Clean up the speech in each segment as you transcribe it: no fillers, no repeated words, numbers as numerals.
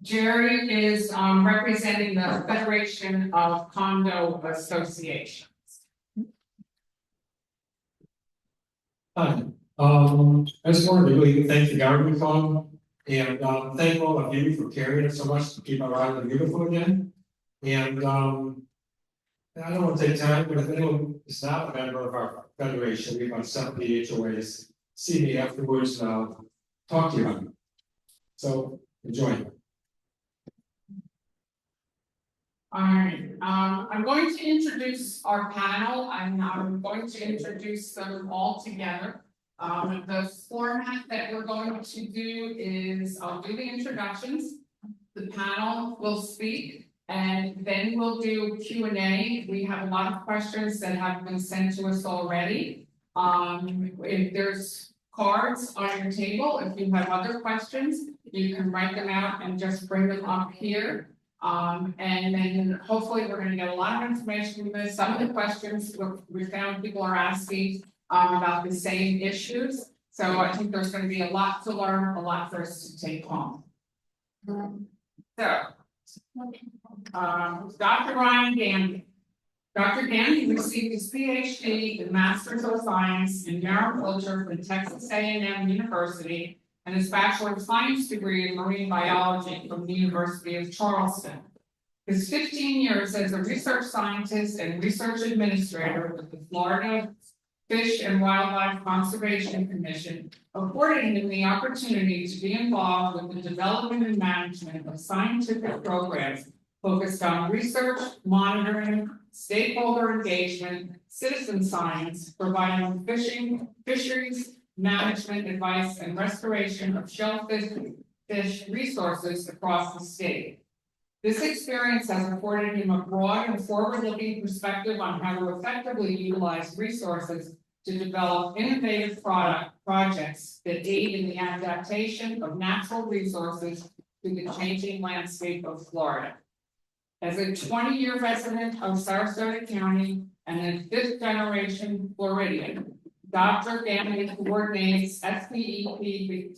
Jerry is representing the Federation of Condo Associations. Hi, I just wanted to really thank the Government Fund and thank all of you for carrying it so much to keep our island beautiful again. And I don't want to take time, but if anyone is not a member of our federation, we have 70 HOAs. See me afterwards and I'll talk to you about it. So enjoy. All right, I'm going to introduce our panel and I'm going to introduce them all together. The format that we're going to do is I'll do the introductions, the panel will speak, and then we'll do Q&A. We have a lot of questions that have been sent to us already. If there's cards on your table, if you have other questions, you can write them out and just bring them up here. And then hopefully we're going to get a lot of information from this. Some of the questions we found people are asking about the same issues. So I think there's going to be a lot to learn, a lot for us to take home. So, Dr. Ryan Gandy. Dr. Gandy received his PhD in Masters of Science in Mariculture from Texas A&M University and his Bachelor of Science degree in Marine Biology from the University of Charleston. His 15 years as a research scientist and research administrator with the Florida Fish and Wildlife Conservation Commission afforded him the opportunity to be involved with the development and management of scientific programs focused on research, monitoring, stakeholder engagement, citizen science, providing fisheries management advice and restoration of shellfish resources across the state. This experience has afforded him a broad and forward-looking perspective on how to effectively utilize resources to develop innovative projects that aid in the adaptation of natural resources to the changing landscape of Florida. As a 20-year resident of Sarasota County and a fifth-generation Floridian, Dr. Gandy coordinates SPEP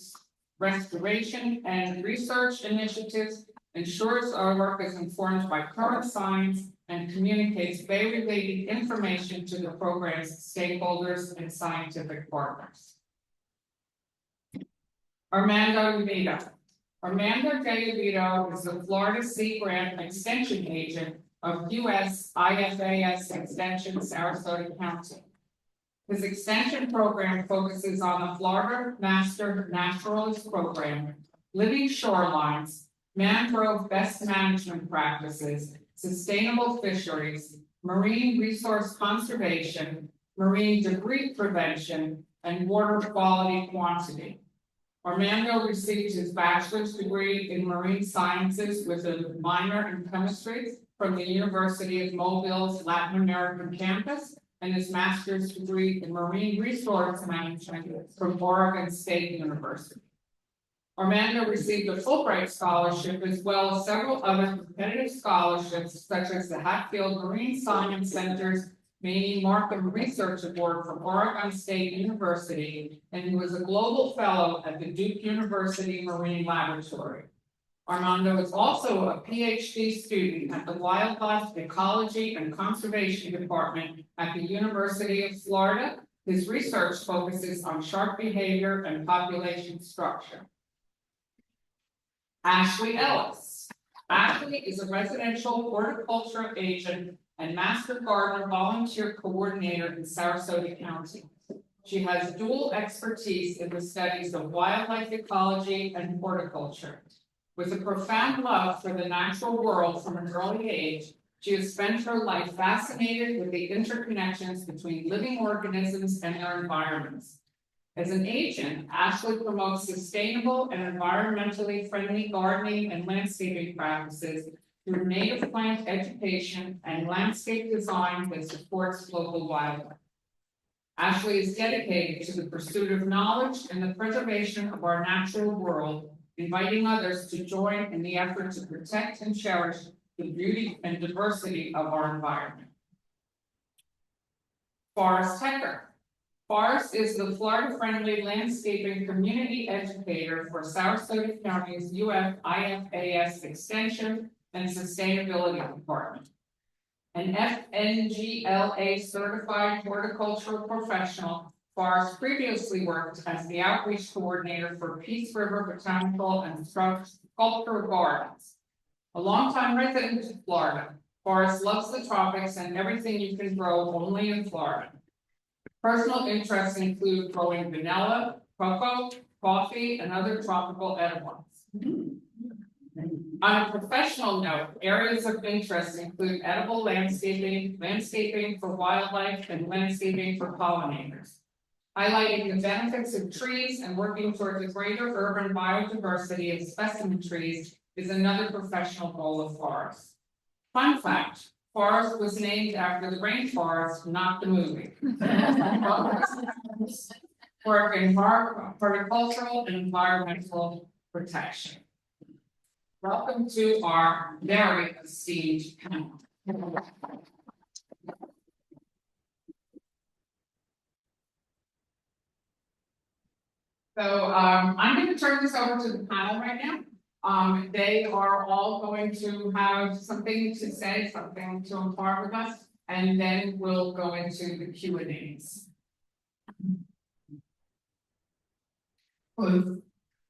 restoration and research initiatives, ensures our work is informed by current science, and communicates bay-related information to the program's stakeholders and scientific partners. Armando Uvito. Armando J. Uvito is the Florida Sea Grant Extension Agent of U.S. IFAS Extension Sarasota County. His extension program focuses on the Florida Master Naturalist Program, living shorelines, mangrove best management practices, sustainable fisheries, marine resource conservation, marine debris prevention, and water quality quantity. Armando received his bachelor's degree in marine sciences with a minor in chemistry from the University of Mobile's Latin American campus and his master's degree in marine resource management from Oregon State University. Armando received a Fulbright scholarship as well as several other competitive scholarships such as the Hatfield Marine Science Center's Maney Markham Research Award from Oregon State University, and he was a global fellow at the Duke University Marine Laboratory. Armando is also a PhD student at the Wildlife Ecology and Conservation Department at the University of Florida. His research focuses on shark behavior and population structure. Ashley Ellis. Ashley is a residential horticulture agent and master gardener volunteer coordinator in Sarasota County. She has dual expertise in the studies of wildlife ecology and horticulture. With a profound love for the natural world from an early age, she has spent her life fascinated with the interconnections between living organisms and their environments. As an agent, Ashley promotes sustainable and environmentally friendly gardening and landscaping practices through native plant education and landscape design that supports local wildlife. Ashley is dedicated to the pursuit of knowledge and the preservation of our natural world, inviting others to join in the effort to protect and cherish the beauty and diversity of our environment. Forrest Hecker. Forrest is the Florida-friendly landscaping community educator for Sarasota County's UF-IFAS Extension and Sustainability Department. An FNGLA certified horticultural professional, Forrest previously worked as the outreach coordinator for Peace River Botanical and Sculptural Gardens. A longtime resident of Florida, Forrest loves the tropics and everything you can grow only in Florida. Personal interests include growing vanilla, cocoa, coffee, and other tropical edibles. On a professional note, areas of interest include edible landscaping, landscaping for wildlife, and landscaping for pollinators. Highlighting the benefits of trees and working towards a greater urban biodiversity of specimen trees is another professional goal of Forrest. Fun fact, Forrest was named after the rainforest, not the movie. Work in horticultural and environmental protection. Welcome to our very esteemed panel. So I'm going to turn this over to the panel right now. They are all going to have something to say, something to impart with us, and then we'll go into the Q&As. Hello,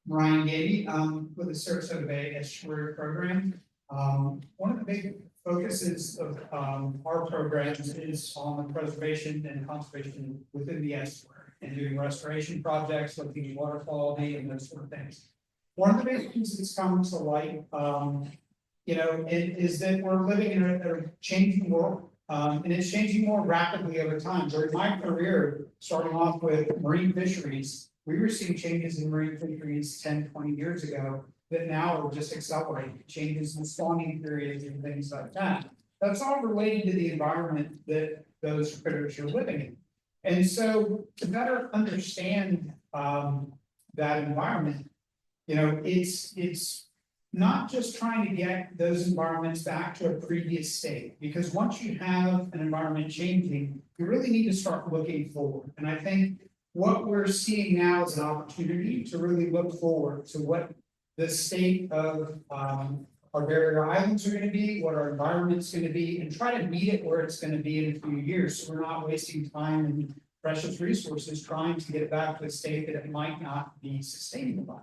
Ryan Gady, with the Sarasota Bay Estuary Program. One of the big focuses of our programs is on the preservation and conservation within the estuary and doing restoration projects, looking at water quality and those sort of things. One of the big things that's come to light, is that we're living in a changing world, and it's changing more rapidly over time. During my career, starting off with marine fisheries, we were seeing changes in marine fisheries 10, 20 years ago that now are just accelerating, changes in spawning periods and things like that. That's all related to the environment that those critters are living in. And so to better understand that environment, it's not just trying to get those environments back to a previous state, because once you have an environment changing, you really need to start looking forward. And I think what we're seeing now is an opportunity to really look forward to what the state of our barrier islands are going to be, what our environment's going to be, and try to meet it where it's going to be in a few years. So we're not wasting time and precious resources trying to get it back to a state that it might not be sustainable by.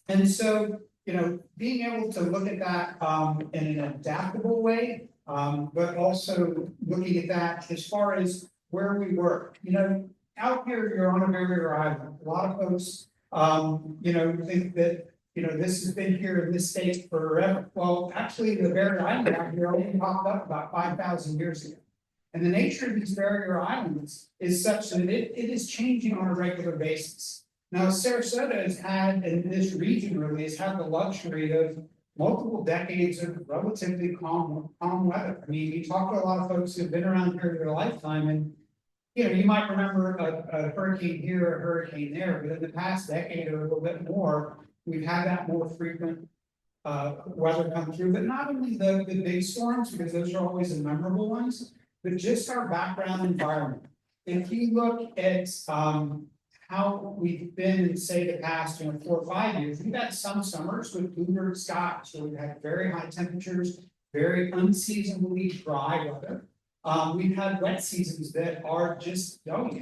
And so, being able to look at that in an adaptable way, but also looking at that as far as where we work. Out here, you're on a barrier island. A lot of folks, think that, this has been here in this state forever. Well, actually, the barrier island out here only popped up about 5,000 years ago. And the nature of these barrier islands is such that it is changing on a regular basis. Now, Sarasota has had, and this region really has had the luxury of multiple decades of relatively calm weather. I mean, you talk to a lot of folks who've been around here their lifetime, and you might remember a hurricane here, a hurricane there, but in the past decade or a little bit more, we've had that more frequent weather come through. But not only the big storms, because those are always the memorable ones, but just our background environment. If you look at how we've been in, say, the past 4 or 5 years, we've had some summers with bluebird skies, so we've had very high temperatures, very unseasonably dry weather. We've had wet seasons that are just going.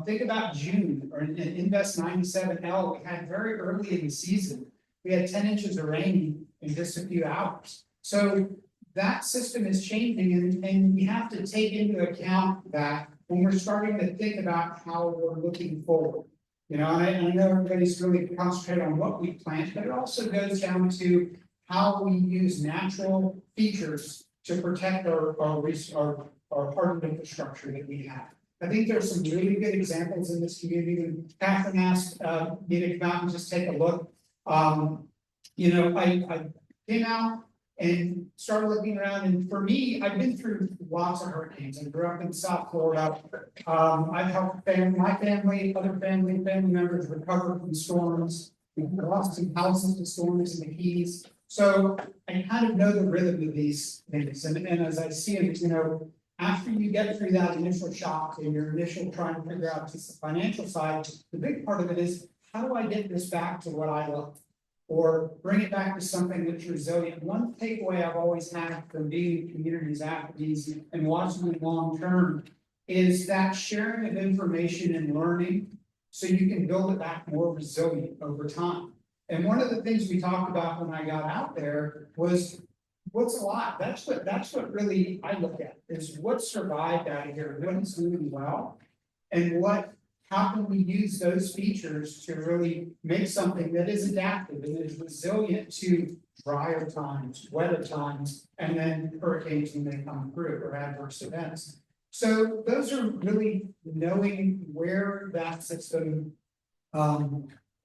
Think about June or in Invest 97L, we had very early in the season, we had 10 inches of rain in just a few hours. So that system is changing, and we have to take into account that when we're starting to think about how we're looking forward. And I know everybody's really concentrated on what we plant, but it also goes down to how we use natural features to protect our hardened infrastructure that we have. I think there's some really good examples in this community. When Catherine asked me to come out and just take a look, I came out and started looking around, and for me, I've been through lots of hurricanes. I grew up in South Florida. I've helped my family, other family members recover from storms. We've lost some houses to storms in the Keys. So I kind of know the rhythm of these things. And as I see it, after you get through that initial shock and your initial trying to figure out just the financial side, the big part of it is, how do I get this back to what I love? Or bring it back to something that's resilient. One takeaway I've always had from being in communities after these and watching them long term is that sharing of information and learning so you can build it back more resilient over time. And one of the things we talked about when I got out there was what's alive. That's what really I look at, is what survived out of here, what is doing well, and how can we use those features to really make something that is adaptive and is resilient to drier times, wetter times, and then hurricanes when they come through, or adverse events. So those are really knowing where that system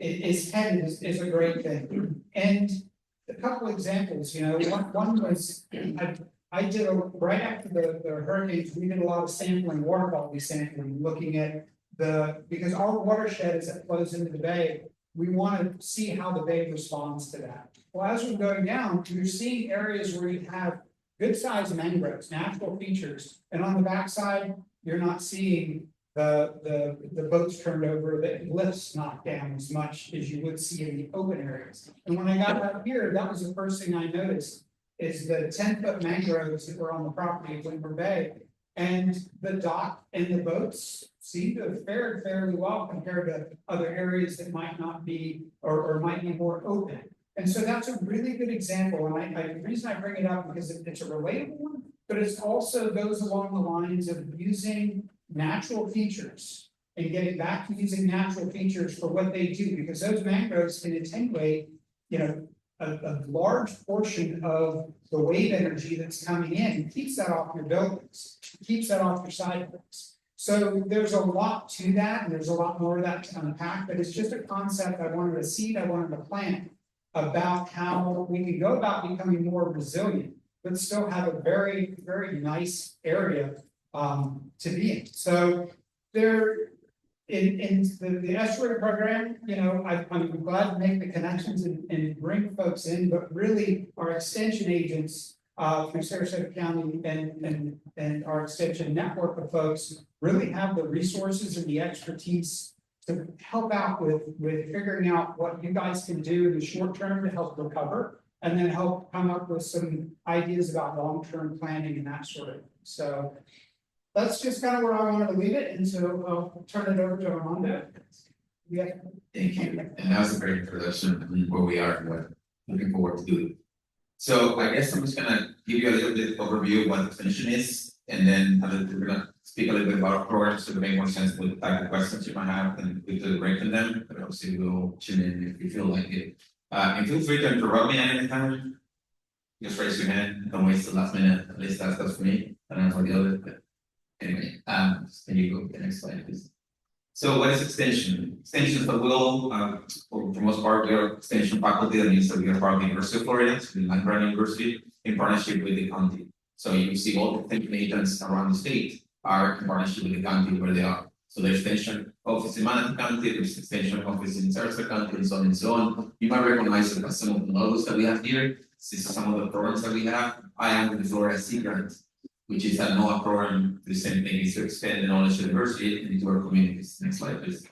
is headed is a great thing. And a couple examples, one was I did right after the hurricanes, we did a lot of sampling, water quality sampling, looking at because our watershed as it flows into the bay, we want to see how the bay responds to that. Well, as we're going down, you're seeing areas where you have good sized mangroves, natural features, and on the backside, you're not seeing the boats turned over, the lifts knocked down as much as you would see in the open areas. And when I got out here, that was the first thing I noticed, is the 10-foot mangroves that were on the property of Windward Bay. And the dock and the boats seem to have fared fairly well compared to other areas that might not be or might be more open. And so that's a really good example. And the reason I bring it up because it's a relatable one, but it also goes along the lines of using natural features and getting back to using natural features for what they do, because those mangroves can attenuate, a large portion of the wave energy that's coming in, and keeps that off your buildings, keeps that off your sidewalks. So there's a lot to that, and there's a lot more of that to unpack, but it's just a concept I wanted to plant about how we can go about becoming more resilient, but still have a very, very nice area to be in. So in the estuary program, I'm glad to make the connections and bring folks in, but really our extension agents through Sarasota County and our extension network of folks really have the resources and the expertise to help out with figuring out what you guys can do in the short term to help recover, and then help come up with some ideas about long-term planning and that sort of thing. So that's just kind of where I wanted to leave it, and so I'll turn it over to Armando. Yeah. Thank you, and that was a great introduction of where we are and what we're looking forward to do. So I guess I'm just gonna give you a little bit of overview of what extension is, and then we're gonna speak a little bit about our programs to make more sense with the type of questions you might have and we could break them, but obviously we'll tune in if you feel like it. And feel free to interrupt me at any time. Just raise your hand, don't waste the last minute, at least that's for me. I don't know for the others, but anyway, can you go to the next slide, please? So what is extension? Extension is the will, for the most part, we are extension faculty. That means that we are part of the University of Florida, the Land-Grant University, in partnership with the county. So you see all the extension agents around the state are in partnership with the county where they are. So there's extension office in Manatee County, there's extension office in Sarasota County, and so on and so on. You might recognize some of the logos that we have here. This is some of the programs that we have. I am with the Florida Sea Grant, which is a NOAA program. The same thing is to expand the knowledge of the university into our communities. Next slide, please.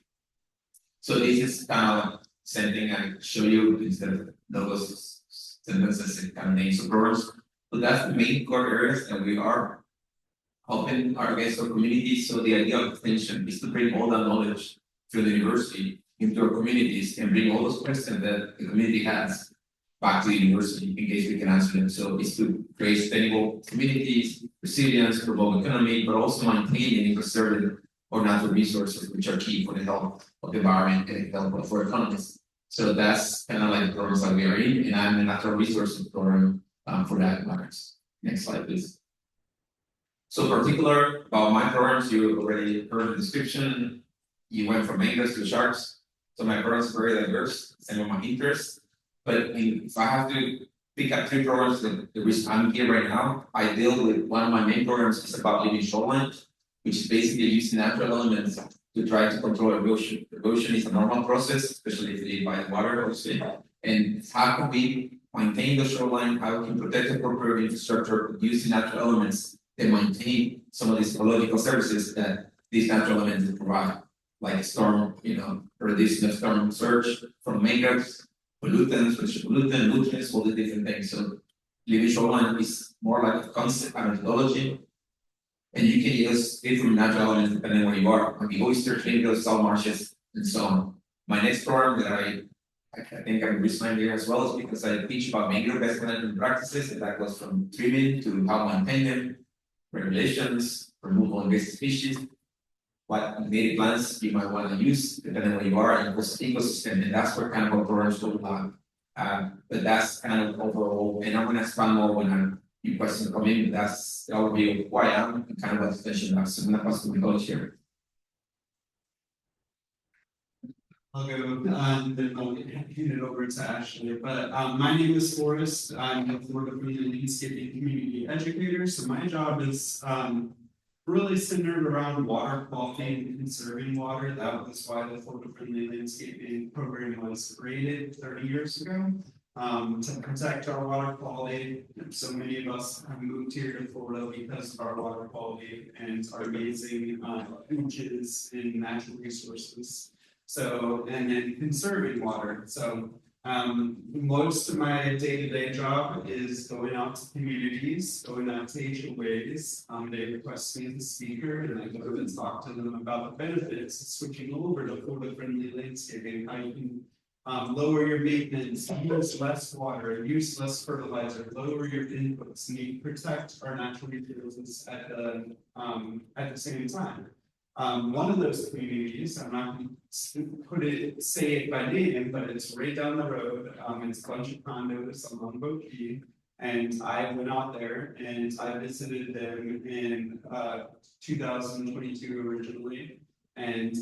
So this is kind of same thing I show you instead of logos, sentences, and kind of names of programs. But that's the main core areas that we are helping our guests or communities. So the idea of extension is to bring all that knowledge through the university into our communities and bring all those questions that the community has back to the university in case we can answer them. So it's to create sustainable communities, resilience, promote economy, but also maintaining and preserving our natural resources, which are key for the health of the environment and the health of our economies. So that's kind of like the programs that we are in, and I'm a natural resources program for that matters. Next slide, please. So particular about my programs, you already heard the description. You went from mangroves to sharks. So my programs are very diverse, same with my interests. But if I have to pick up 3 programs, the reason I'm here right now, I deal with one of my main programs is about living shoreline, which is basically using natural elements to try to control erosion. Erosion is a normal process, especially if you live by water, obviously. And how can we maintain the shoreline? How we can protect the appropriate infrastructure using natural elements that maintain some of these ecological services that these natural elements provide, like storm, reducing the storm surge from mangroves, pollutants, which pollutant, nutrients, all the different things. So living shoreline is more like a concept and methodology. And you can use different natural elements depending where you are, like the oysters, mangroves, salt marshes, and so on. My next program that I think I'm resigning here as well is because I teach about mangrove best management practices, and that goes from trimming to how to maintain them, regulations, removal of invasive species, what native plants you might want to use depending where you are in the ecosystem, and that's where kind of our programs will but that's kind of overall, and I'm gonna expand more when your questions come in, but that's the overview of who I am and kind of what the mission is. So I'm gonna pass to my colleague here. I'll go, then I'll hand it over to Ashley. But my name is Forrest. I'm the Florida Community Landscaping Community Educator. So my job is really centered around water quality and conserving water. That was why the Florida Friendly Landscaping Program was created 30 years ago, to protect our water quality. So many of us have moved here to Florida because of our water quality and our amazing beaches and natural resources. So, and then conserving water. So, most of my day-to-day job is going out to communities, going out to HOAs. They request me as a speaker, and I go and talk to them about the benefits of switching over to Florida-friendly landscaping, how you can lower your maintenance, use less water, use less fertilizer, lower your inputs, and you protect our natural resources at the same time. One of those communities, I'm not going to say it by name, but it's right down the road. It's a bunch of condos on Longboat Key, and I went out there and I visited them in 2022 originally, and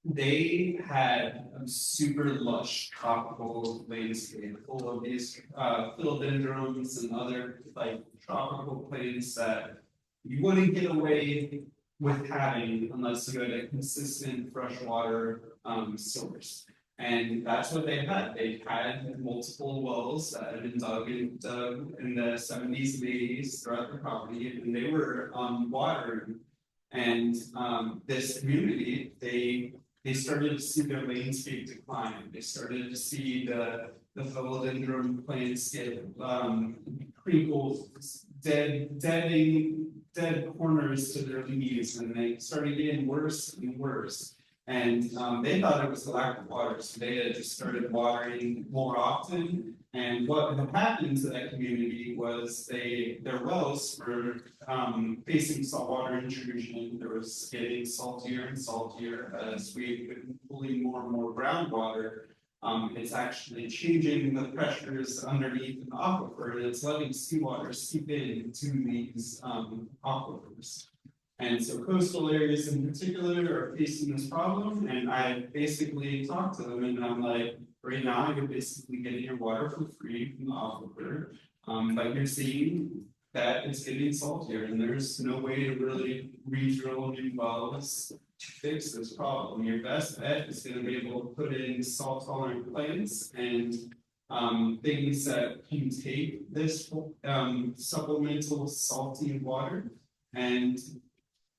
they had a super lush tropical landscape full of these philodendrons and other like tropical plants that you wouldn't get away with having unless you had a consistent freshwater source. And that's what they had. They had multiple wells that had been dug in the 70s and 80s throughout the property, and they were watering. And this community, they started to see their landscape decline. They started to see the philodendron plants get crinkled, dead corners to their leaves, and they started getting worse and worse. And they thought it was the lack of water, so they had just started watering more often. And what had happened to that community was their wells were facing saltwater intrusion. There was getting saltier and saltier as we've been pulling more and more groundwater. It's actually changing the pressures underneath the aquifer, and it's letting seawater seep into these aquifers. And so coastal areas in particular are facing this problem, and I basically talked to them, and I'm like, right now you're basically getting your water for free from the aquifer, but you're seeing that it's getting saltier, and there's no way to really re-drill new wells to fix this problem. Your best bet is going to be able to put in salt-tolerant plants and things that can take this supplemental salty water. And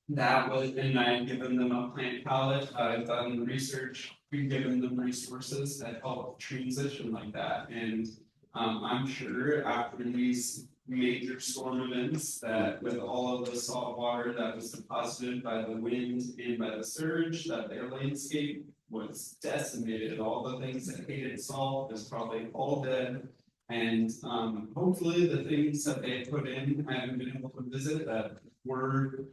that was, and I've given them a plant palette. I've done research. We've given them resources that help transition like that. And I'm sure after these major storm events, that with all of the salt water that was deposited by the wind and by the surge, that their landscape was decimated. All the things that hated salt is probably all dead. And hopefully the things that they put in, I haven't been able to visit, that were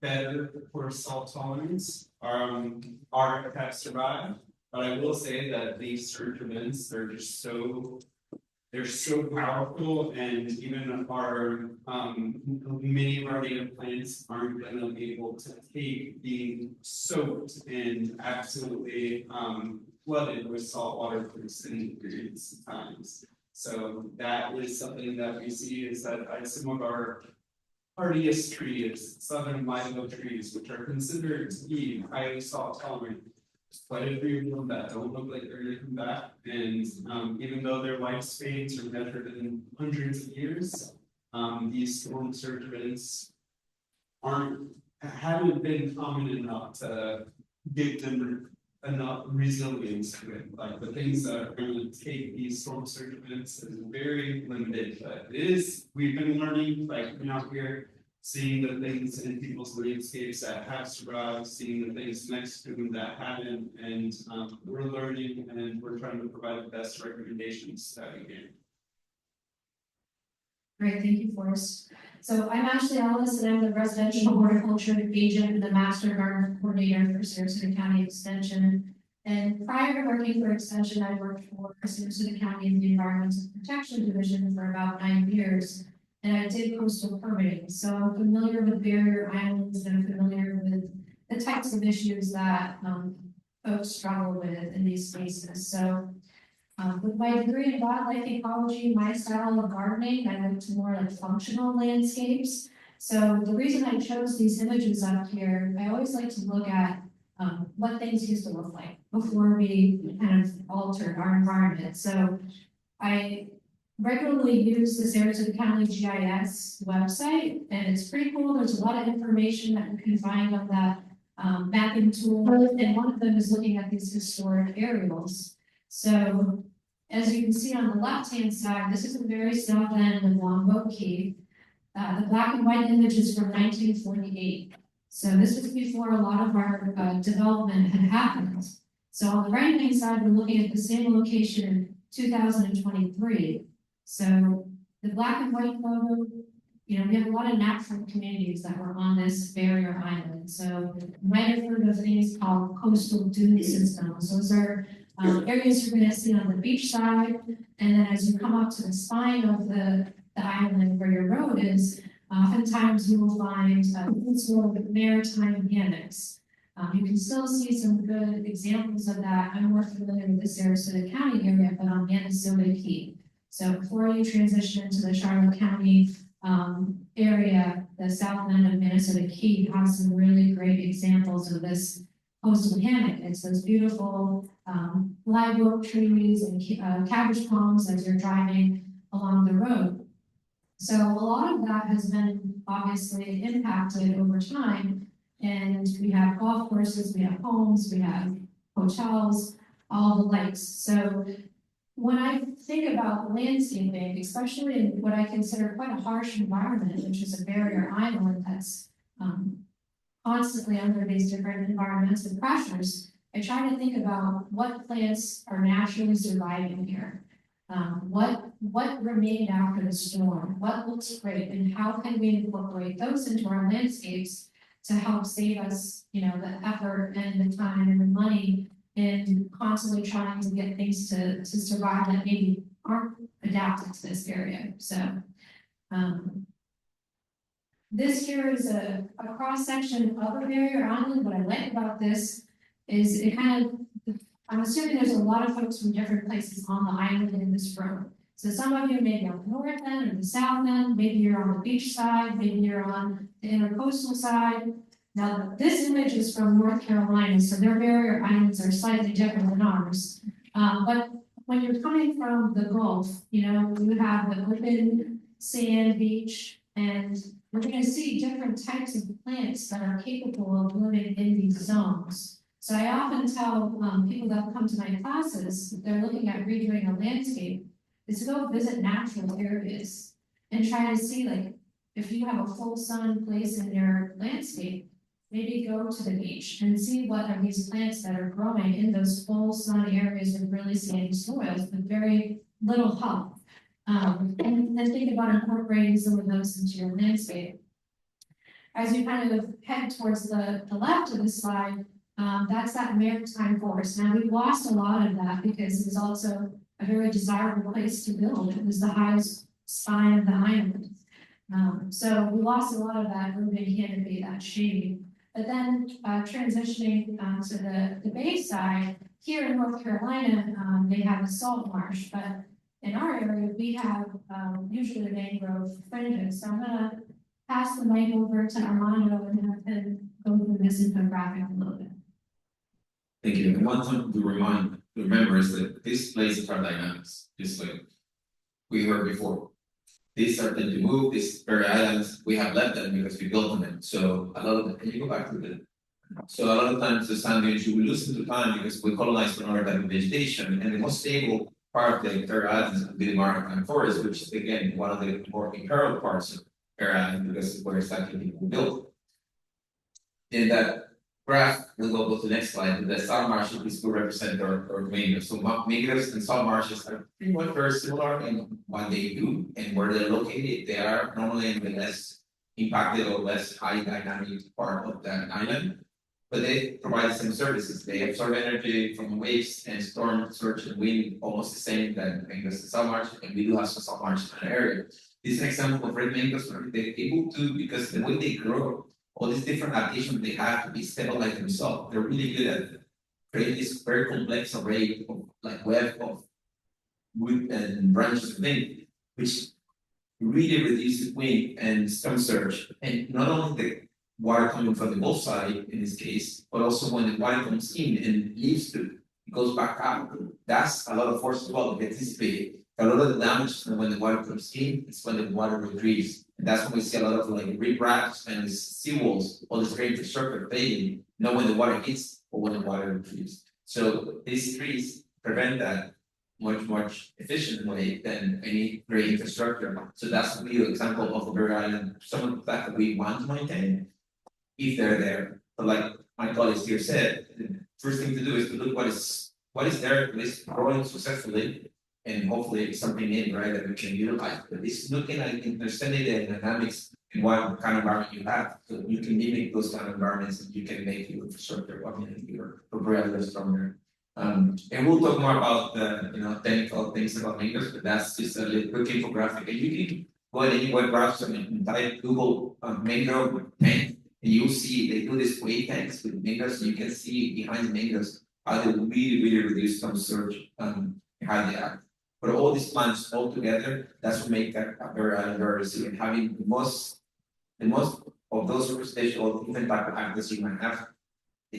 better for salt tolerance have survived. But I will say that these surge events, they're so powerful, and even our many of our native plants aren't going to be able to take being soaked and absolutely flooded with salt water for extended periods of times. So that is something that we see, is that some of our hardiest trees, southern live oak trees, which are considered to be highly salt tolerant, quite a few of them that don't look like they're going to come back. And even though their lifespans are measured in hundreds of years, these storm surge events haven't been common enough to give them enough resilience to it, like the things that are gonna take these storm surge events is very limited, but it is, we've been learning, like, being out here. Seeing the things in people's landscapes that have survived, seeing the things next to them that haven't, and we're learning and we're trying to provide the best recommendations that we can. Great, thank you, Forrest. So I'm Ashley Ellis, and I'm the residential horticulture agent and the master garden coordinator for Sarasota County Extension. And prior to working for Extension, I worked for Sarasota County in the Environmental Protection Division for about 9 years. And I did coastal permitting, so I'm familiar with barrier islands and I'm familiar with the types of issues that folks struggle with in these spaces. So with my degree in wildlife ecology, my style of gardening, I went to more like functional landscapes. So the reason I chose these images up here, I always like to look at what things used to look like before we kind of altered our environment. So I regularly use the Sarasota County GIS website, and it's pretty cool. There's a lot of information that you can find on that mapping tool, and one of them is looking at these historic aerials. So as you can see on the left-hand side, this is the very south end of Longboat Key. The black and white image is from 1948. So this was before a lot of our development had happened. So on the right-hand side, we're looking at the same location in 2023. So the black and white photo, you know, we have a lot of natural communities that were on this barrier island. So you might have heard of things called coastal dune systems. Those are areas you're going to see on the beach side. And then as you come up to the spine of the island where your road is, oftentimes you will find sort of maritime hammocks. You can still see some good examples of that. I'm more familiar with the Sarasota County area, but on Minnesota Key. So before you transition into the Charlotte County area, the south end of Minnesota Key has some really great examples of this coastal hammock. It's those beautiful live oak trees and cabbage palms as you're driving along the road. So a lot of that has been obviously impacted over time. And we have golf courses, we have homes, we have hotels, all the likes. So when I think about landscaping, especially in what I consider quite a harsh environment, which is a barrier island that's constantly under these different environmental pressures, I try to think about what plants are naturally surviving here. What remained after the storm, what looks great, and how can we incorporate those into our landscapes to help save us, you know, the effort and the time and the money in constantly trying to get things to survive that maybe aren't adapted to this area. So this here is a cross-section of a barrier island. What I like about this is it kind of, I'm assuming there's a lot of folks from different places on the island in this road. So some of you may be on the north end or the south end, maybe you're on the beach side, maybe you're on the intercoastal side. Now, this image is from North Carolina, so their barrier islands are slightly different than ours. But when you're coming from the Gulf, you know, you have the open sand beach, and we're going to see different types of plants that are capable of living in these zones. So I often tell people that come to my classes, if they're looking at redoing a landscape, is to go visit natural areas and try to see, like, if you have a full sun place in your landscape, maybe go to the beach and see what are these plants that are growing in those full sun areas with really sandy soils with very little help. And then think about incorporating some of those into your landscape. As you kind of head towards the left of the slide, that's that maritime forest. Now we've lost a lot of that because it's also a very desirable place to build. It was the highest spine of the island. So we lost a lot of that urban canopy, that shade. But then transitioning to the bay side, here in North Carolina, they have a salt marsh, but in our area, we have usually mangrove fringes. So I'm gonna pass the mic over to Armando and have him go through this infographic a little bit. Thank you. And one thing to remember is that these places are dynamics, just like we heard before. these are going to move, these very islands, we have left them because we built on them, so a lot of them, can you go back to the? So a lot of times the sand dunes, we lose into time because we colonize another type of vegetation, and the most stable part of the Fair Islands would be the maritime forest, which is again, one of the more imperiled parts of Fair Island because it's where exactly people built. In that graph, we'll go to the next slide, the salt marshes which will represent our mangroves. So mangroves and salt marshes are pretty much very similar in what they do and where they're located. They are normally in the less impacted or less high dynamic part of that island, but they provide some services. They absorb energy from waves and storm surge and wind, almost the same that mangroves and salt marshes, and we do have some salt marshes in the area. This is an example of red mangroves where they're able to, because the way they grow, all these different adaptations they have to be stabilized themselves. They're really good at creating this very complex array of like web of root and branches of things, which really reduces wind and storm surge. And not only the water coming from the Gulf side in this case, but also when the water comes in and leaves it goes back out. That's a lot of force as well to anticipate. A lot of the damage when the water comes in is when the water retreats. And that's when we see a lot of like riprap and seawalls, all this great infrastructure fading, not when the water hits or when the water retreats. So these trees prevent that much efficient way than any great infrastructure. So that's really an example of the very island, some of the fact that we want to maintain if they're there. But like my colleagues here said, the first thing to do is to look what is there, what is growing successfully, and hopefully something in, right, that we can utilize. But it's looking at understanding the dynamics and what kind of environment you have. So you can mimic those kind of environments and you can make your infrastructure your properly stronger. And we'll talk more about the technical things about mangroves, but that's just a little quick infographic. And you can go ahead any web browser and type Google mangrove tank, and you'll see they do this wave tanks with mangroves, so you can see behind the mangroves how they really reduce some surge how they act. But all these plants all together, that's what make that a very resilient. Having the most of those representation or different type of actors you might have,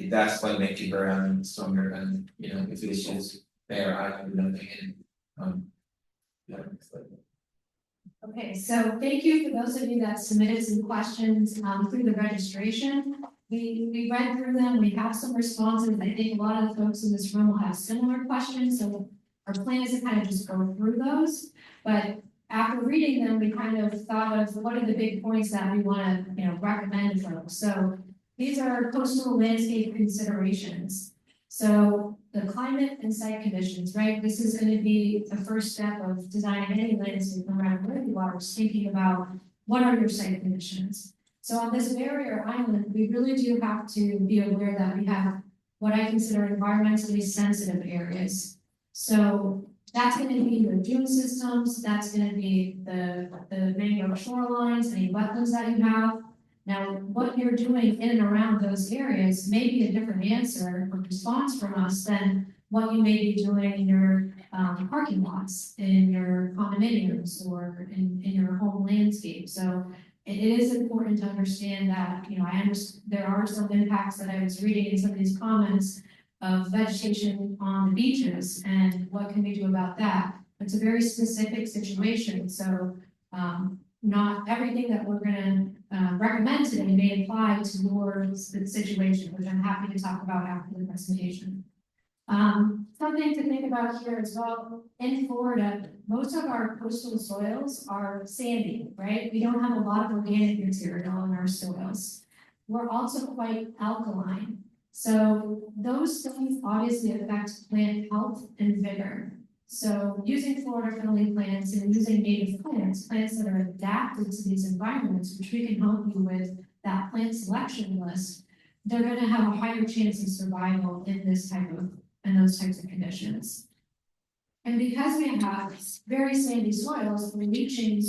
that's why make it very stronger and if it shows there I do nothing Okay, so thank you for those of you that submitted some questions through the registration. We read through them, we have some responses. I think a lot of the folks in this room will have similar questions, so our plan is to kind of just go through those. But after reading them, we kind of thought of what are the big points that we want to recommend folks. So these are coastal landscape considerations. So the climate and site conditions, right? This is going to be the first step of designing any landscape, no matter where you are, thinking about what are your site conditions. So on this barrier island, we really do have to be aware that we have what I consider environmentally sensitive areas. So that's going to be the dune systems, that's going to be the mangrove shorelines, any wetlands that you have. Now, what you're doing in and around those areas may be a different answer or response from us than what you may be doing in your parking lots, in your condominiums, or in your home landscape. So it is important to understand that, I understand there are some impacts that I was reading in some of these comments of vegetation on the beaches and what can we do about that. It's a very specific situation, so not everything that we're going to recommend today may apply to your situation, which I'm happy to talk about after the presentation. Something to think about here as well, in Florida, most of our coastal soils are sandy, right? We don't have a lot of organic material in our soils. We're also quite alkaline. So those things obviously affect plant health and vigor. So using Florida-friendly plants and using native plants that are adapted to these environments, which we can help you with that plant selection list, they're going to have a higher chance of survival in those types of conditions. And because we have very sandy soils, the leaching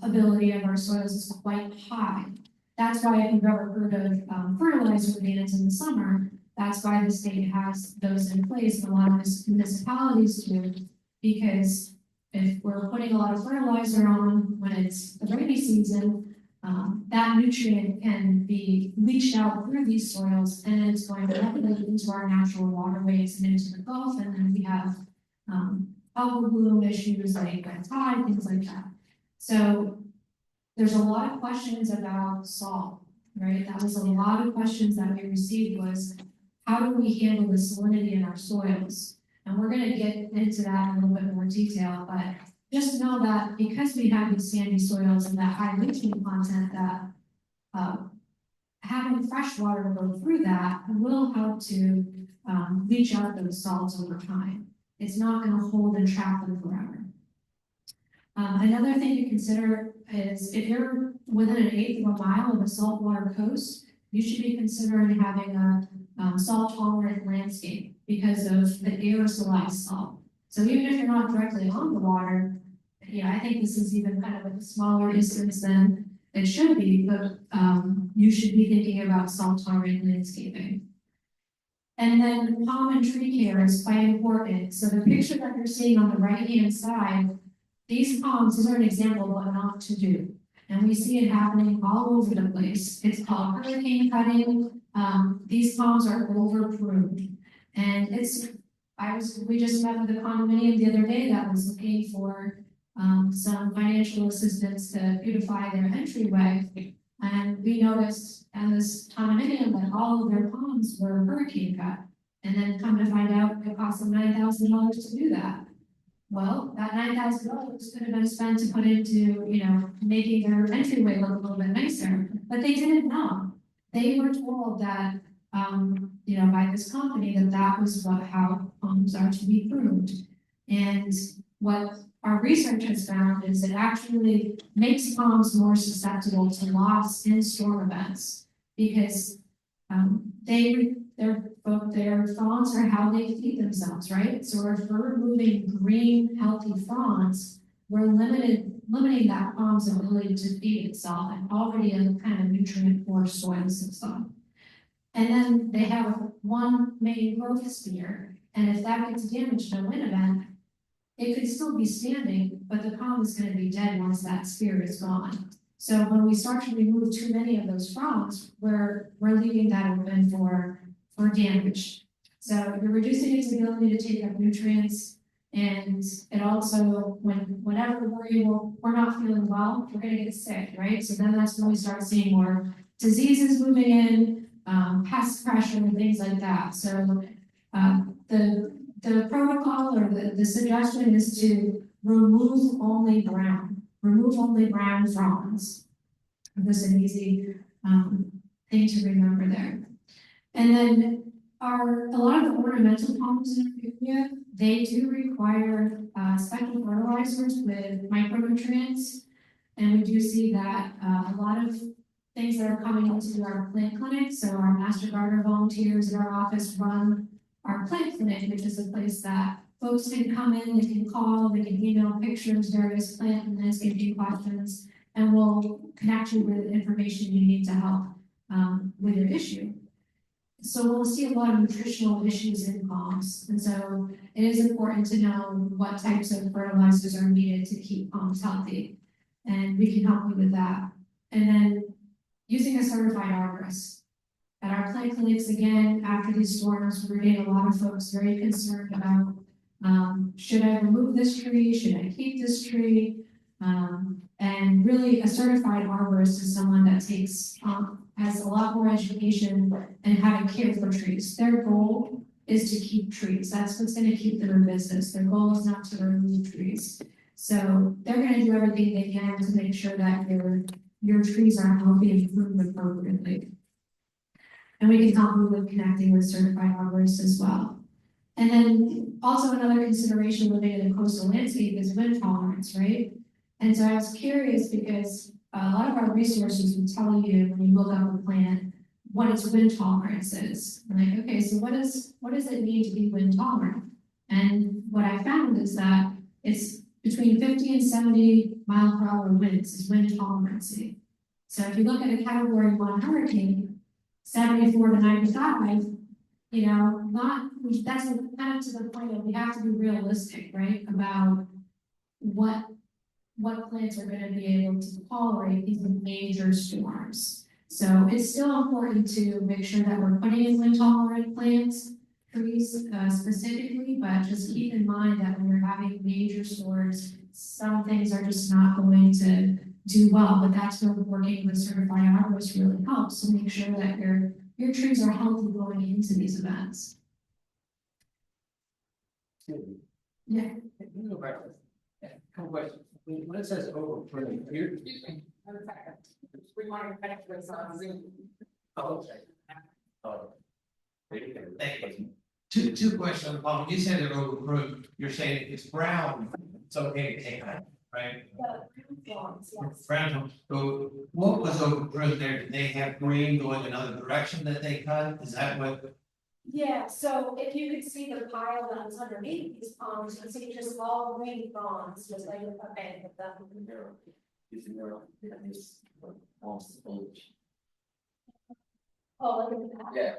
ability of our soils is quite high. That's why if you've ever heard of fertilizer bans in the summer, that's why the state has those in place, and a lot of municipalities do, because if we're putting a lot of fertilizer on when it's the rainy season, that nutrient can be leached out through these soils, and it's going to percolate into our natural waterways and into the Gulf, and then we have algal bloom issues like tide, things like that. So there's a lot of questions about salt, right? That was a lot of questions that we received was, how do we handle the salinity in our soils? And we're gonna get into that in a little bit more detail, but just know that because we have these sandy soils and that high leaching content, that having fresh water go through that will help to leach out those salts over time. It's not gonna hold and trap them forever. Another thing to consider is if you're within an eighth of a mile of a saltwater coast, you should be considering having a salt tolerant landscape because of the aerosolized salt. So even if you're not directly on the water, I think this is even kind of a smaller distance than it should be, but you should be thinking about salt tolerant landscaping. And then palm and tree care is quite important. So the picture that you're seeing on the right-hand side, these palms, these are an example of what not to do. And we see it happening all over the place. It's called hurricane cutting. These palms are over-pruned. And we just met with a condominium the other day that was looking for some financial assistance to beautify their entryway. And we noticed at this condominium that all of their palms were hurricane cut. And then come to find out it cost them $9,000 to do that. Well, that $9,000 could have been spent to put into, making their entryway look a little bit nicer, but they didn't know. They were told that, by this company that was how palms are to be pruned. And what our research has found is it actually makes palms more susceptible to loss in storm events because their fronds are how they feed themselves, right? So if we're removing green, healthy fronds, we're limiting that palm's ability to feed itself and already a kind of nutrient-poor soil system. And then they have one main growth sphere, and if that gets damaged in a wind event, it could still be standing, but the palm is going to be dead once that sphere is gone. So when we start to remove too many of those fronds, we're leaving that open for damage. So you're reducing its ability to take up nutrients, and it also, whenever we're not feeling well, we're going to get sick, right? So then that's when we start seeing more diseases moving in, pest pressure and things like that. So the protocol or the suggestion is to remove only brown fronds. This is an easy thing to remember there. And then a lot of the ornamental palms in our area, they do require special fertilizers with micronutrients. And we do see that a lot of things that are coming into our plant clinic. So our master gardener volunteers in our office run our plant clinic, which is a place that folks can come in, they can call, they can email pictures, various plant and landscaping questions, and we'll connect you with information you need to help with your issue. So we'll see a lot of nutritional issues in palms, and so it is important to know what types of fertilizers are needed to keep palms healthy, and we can help you with that. And then using a certified arborist. At our plant clinics, again, after these storms, we're getting a lot of folks very concerned about, should I remove this tree? Should I keep this tree? And really a certified arborist is someone that has a lot more education and how to care for trees. Their goal is to keep trees. That's what's going to keep them in business. Their goal is not to remove trees. So they're going to do everything they can to make sure that your trees are healthy and pruned appropriately. And we can help you with connecting with certified arborists as well. And then also another consideration living in a coastal landscape is wind tolerance, right? And so I was curious because a lot of our resources will tell you when you look up a plant what its wind tolerance is. I'm like, okay, so what does it mean to be wind tolerant? And what I found is that it's between 50 and 70 mile per hour winds is wind tolerancy. So if you look at a category 1 hurricane, 74 to 95, that's kind of to the point of we have to be realistic, right? About what plants are going to be able to tolerate these major storms. So it's still important to make sure that we're putting in wind tolerant plants, trees specifically, but just keep in mind that when you're having major storms, some things are just not going to do well, but that's where working with certified arborists really helps to make sure that your trees are healthy going into these events. Yeah. When it says overpruned, here. Excuse me, one second. We want to connect with on Zoom. Oh, Thank you. Two questions, Paul, when you said it overproof, you're saying it's brown, it's okay to take out, right? Brown, so what was overproof there, did they have green going another direction that they cut, is that what? Yeah, so if you could see the pile that was underneath these palms, you can see just all green fronds, just like a bank of them. Oh, look at that. Yeah.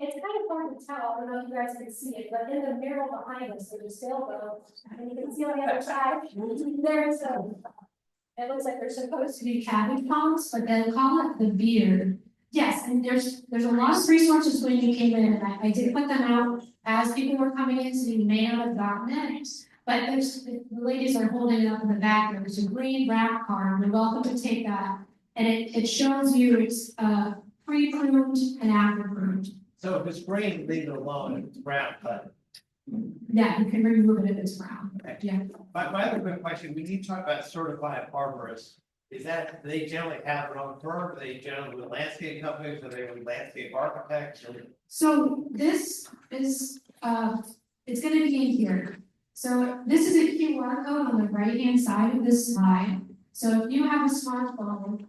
It's kind of hard to tell, I don't know if you guys can see it, but in the mirror behind us, there's a sailboat, and you can see on the other side, there's a. It looks like they're supposed to be cabbage palms, but they call it the beard. Yes, and there's a lot of resources when you came in, and I did put them out as people were coming in, so you may not have gotten it. But the ladies are holding it up in the back, there's a green wrap card, you're welcome to take that. And it shows you it's pre-pruned and after pruned. So if it's green, leave it alone, if it's brown, cut. Yeah, you can remove it if it's brown. Okay. Yeah. My other quick question, when you talk about certified arborists, is that they generally have their own firm, are they generally with landscape companies, are they with landscape architects? Or? So this is it's gonna be in here. So this is a QR code on the right-hand side of this slide. So if you have a smartphone,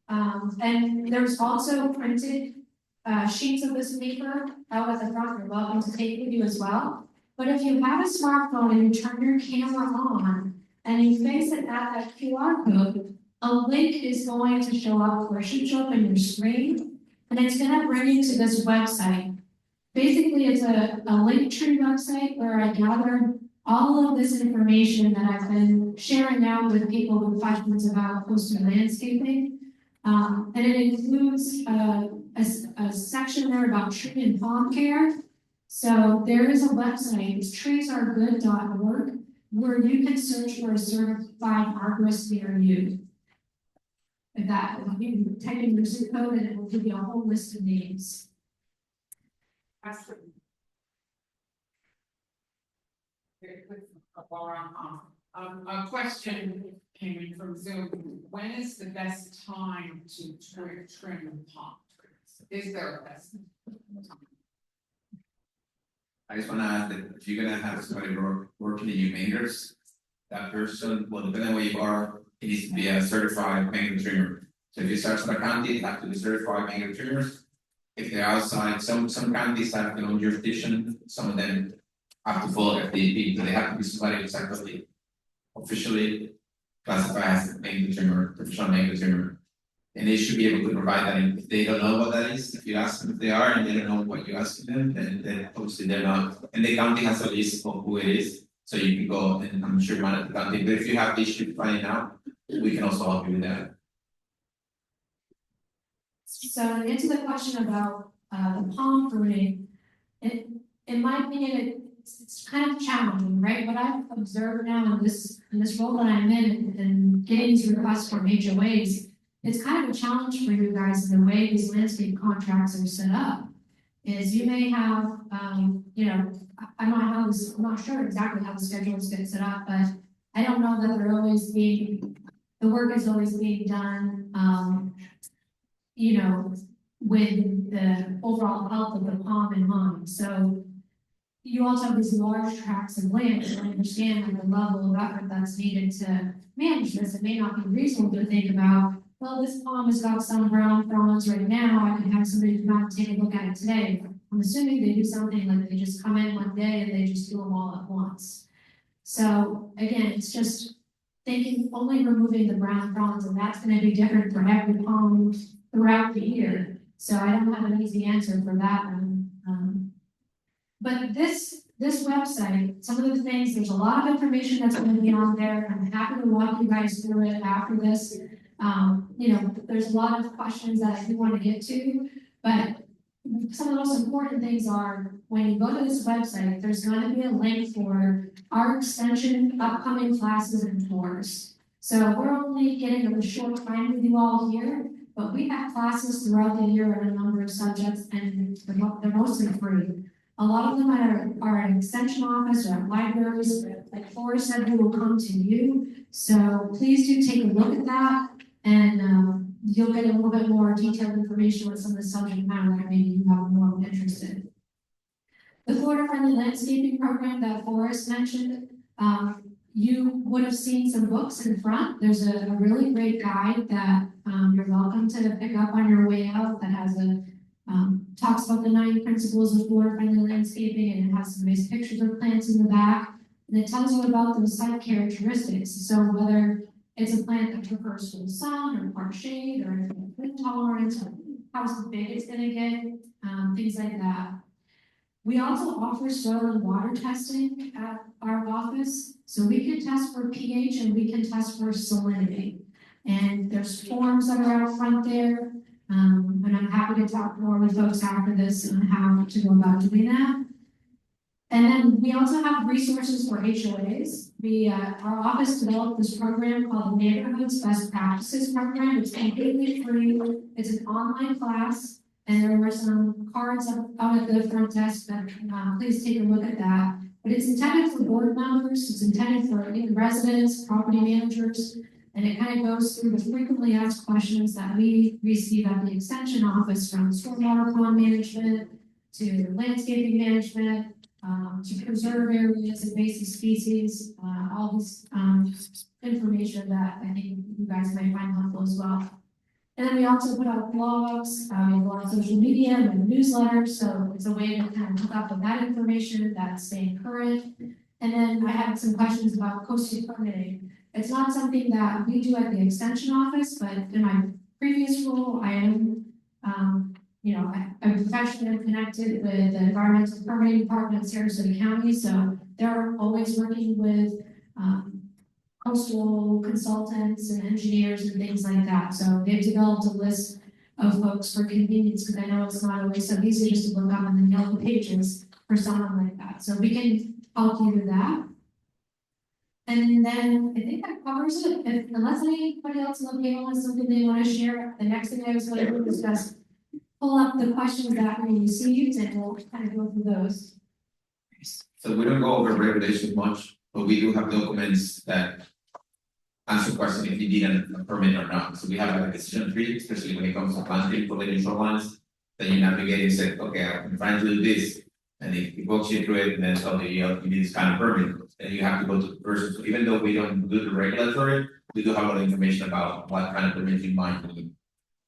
and there's also printed sheets of this paper out at the front, you're welcome to take with you as well. But if you have a smartphone and you turn your camera on and you face it at that QR code, a link is going to show up, or should show up on your screen, and it's gonna bring you to this website. Basically, it's a Linktree website where I gather all of this information that I've been sharing out with people with questions about coastal landscaping. And it includes a section there about tree and pond care. So there is a website, it's treesaregood.org, where you can search for a certified arborist near you. If you can type in your zip code and it will give you a whole list of names. Very quick, a question came in from Zoom. When is the best time to trim palm trees? Is there a best time? I just wanna add that if you're gonna have somebody working in your mangroves, that person, well, depending on where you are, it needs to be a certified mangrove trimmer. So if you start from a county, they have to be certified mangrove trimmers. If they're outside, some counties have their own jurisdiction, some of them have to follow FDP, so they have to be somebody who's actually officially classified as a mangrove trimmer, professional mangrove trimmer. And they should be able to provide that, and if they don't know what that is, if you ask them if they are and they don't know what you're asking them, then obviously they're not. And the county has a list of who it is, so you can go and I'm sure one of the county, but if you have issue finding out, we can also help you with that. So to answer the question about the palm pruning, in my opinion, it's kind of challenging, right? What I've observed now in this role that I'm in and getting these requests from HOAs, it's kind of a challenge for you guys in the way these landscape contracts are set up. Is you may have, I'm not sure exactly how the schedules get set up, but I don't know that the work is always being done, with the overall health of the palm in mind. So you also have these large tracts of land, and I understand like the level of effort that's needed to manage this. It may not be reasonable to think about, well, this palm has got some brown fronds right now, I can have somebody come out and take a look at it today. I'm assuming they do something like they just come in one day and they just do them all at once. So again, it's just thinking only removing the brown fronds, and that's gonna be different for every palm throughout the year. So I don't have an easy answer for that one. But this website, some of the things, there's a lot of information that's gonna be on there. I'm happy to walk you guys through it after this. There's a lot of questions that I do want to get to, but some of the most important things are, when you go to this website, there's gonna be a link for our extension upcoming classes and tours. So we're only getting a short time with you all here, but we have classes throughout the year on a number of subjects, and they're mostly free. A lot of them are at extension office or at libraries, like Forrest said, we will come to you. So please do take a look at that, and you'll get a little bit more detailed information with some of the subject matter that maybe you have more interest in. The Florida Friendly Landscaping Program that Forrest mentioned, you would have seen some books in front. There's a really great guide that you're welcome to pick up on your way out that has talks about the 9 principles of Florida Friendly Landscaping, and it has some nice pictures of plants in the back, and it tells you about those site characteristics. So whether it's a plant that prefers full sun or part shade, or wind tolerance, or how big it's gonna get, things like that. We also offer soil and water testing at our office, so we can test for pH and we can test for salinity. And there's forms that are out front there, and I'm happy to talk more with folks after this on how to go about doing that. And then we also have resources for HOAs. Our office developed this program called the Neighborhoods Best Practices Program. It's completely free. It's an online class, and there were some cards out at the front desk that please take a look at that. But it's intended for board members. It's intended for residents, property managers, and it kind of goes through the frequently asked questions that we receive at the extension office, from stormwater pond management to landscaping management, to preserve areas, invasive species, all this information that I think you guys might find helpful as well. And then we also put out blogs, we go on social media, we have newsletters, so it's a way to kind of hook up with that information that's staying current. And then I had some questions about coastal permitting. It's not something that we do at the extension office, but in my previous role, I am, I'm professionally connected with the environmental permitting department in Sarasota County, so they're always working with coastal consultants and engineers and things like that. So they've developed a list of folks for convenience, because I know it's not always so easy just to look up in the yellow pages for someone like that. So we can help you with that. And then I think that covers it. Unless anybody else on the panel has something they want to share, the next thing I was going to do is just pull up the questions that we received, and we'll kind of go through those. So we don't go over regulations much, but we do have documents that answer the question if you need a permit or not. So we have like a decision tree, especially when it comes to planting for living shorelines. Then you navigate and say, okay, I'm trying to do this. And it walks you through it, and then tell you, you need this kind of permit. And you have to go to the person. So even though we don't do the regulatory, we do have a lot of information about what kind of permit you might need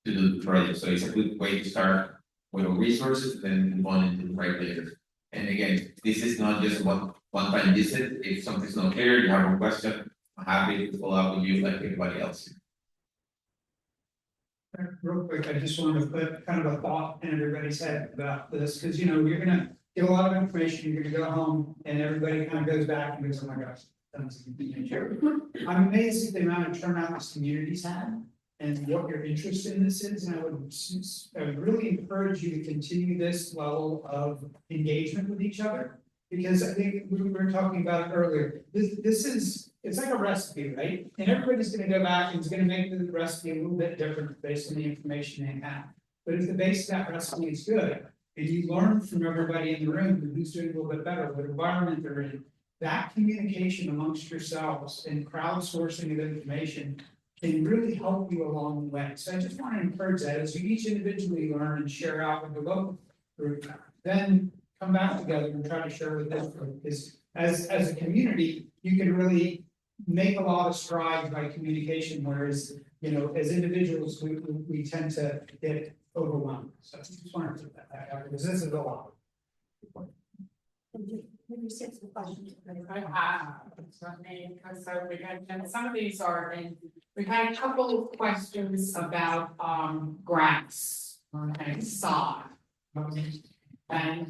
to do the project. So it's a good way to start with resources, then move on into the regulators. And again, this is not just one time visit. If something's not clear, you have a question, I'm happy to follow up with you like everybody else. Real quick, I just wanted to put kind of a thought in everybody's head about this, because you're gonna get a lot of information, you're gonna go home, and everybody kind of goes back and goes, oh my gosh. I'm amazed at the amount of turnout this community's had and what your interest in this is, and I would really encourage you to continue this level of engagement with each other, because I think we were talking about it earlier. It's like a recipe, right? And everybody's gonna go back and is gonna make the recipe a little bit different based on the information they have. But if the base of that recipe is good, and you learn from everybody in the room who's doing a little bit better, what environment they're in, that communication amongst yourselves and crowdsourcing of information can really help you along the way. So I just want to encourage that as you each individually learn and share out with the local group, then come back together and try to share with this group. Because as a community, you can really make a lot of strides by communication, whereas as individuals we tend to get overwhelmed. So I just wanted to put that back out, because this is a lot. Maybe 6 questions. So we got, and some of these are, and we've had a couple of questions about grass, okay, sod. And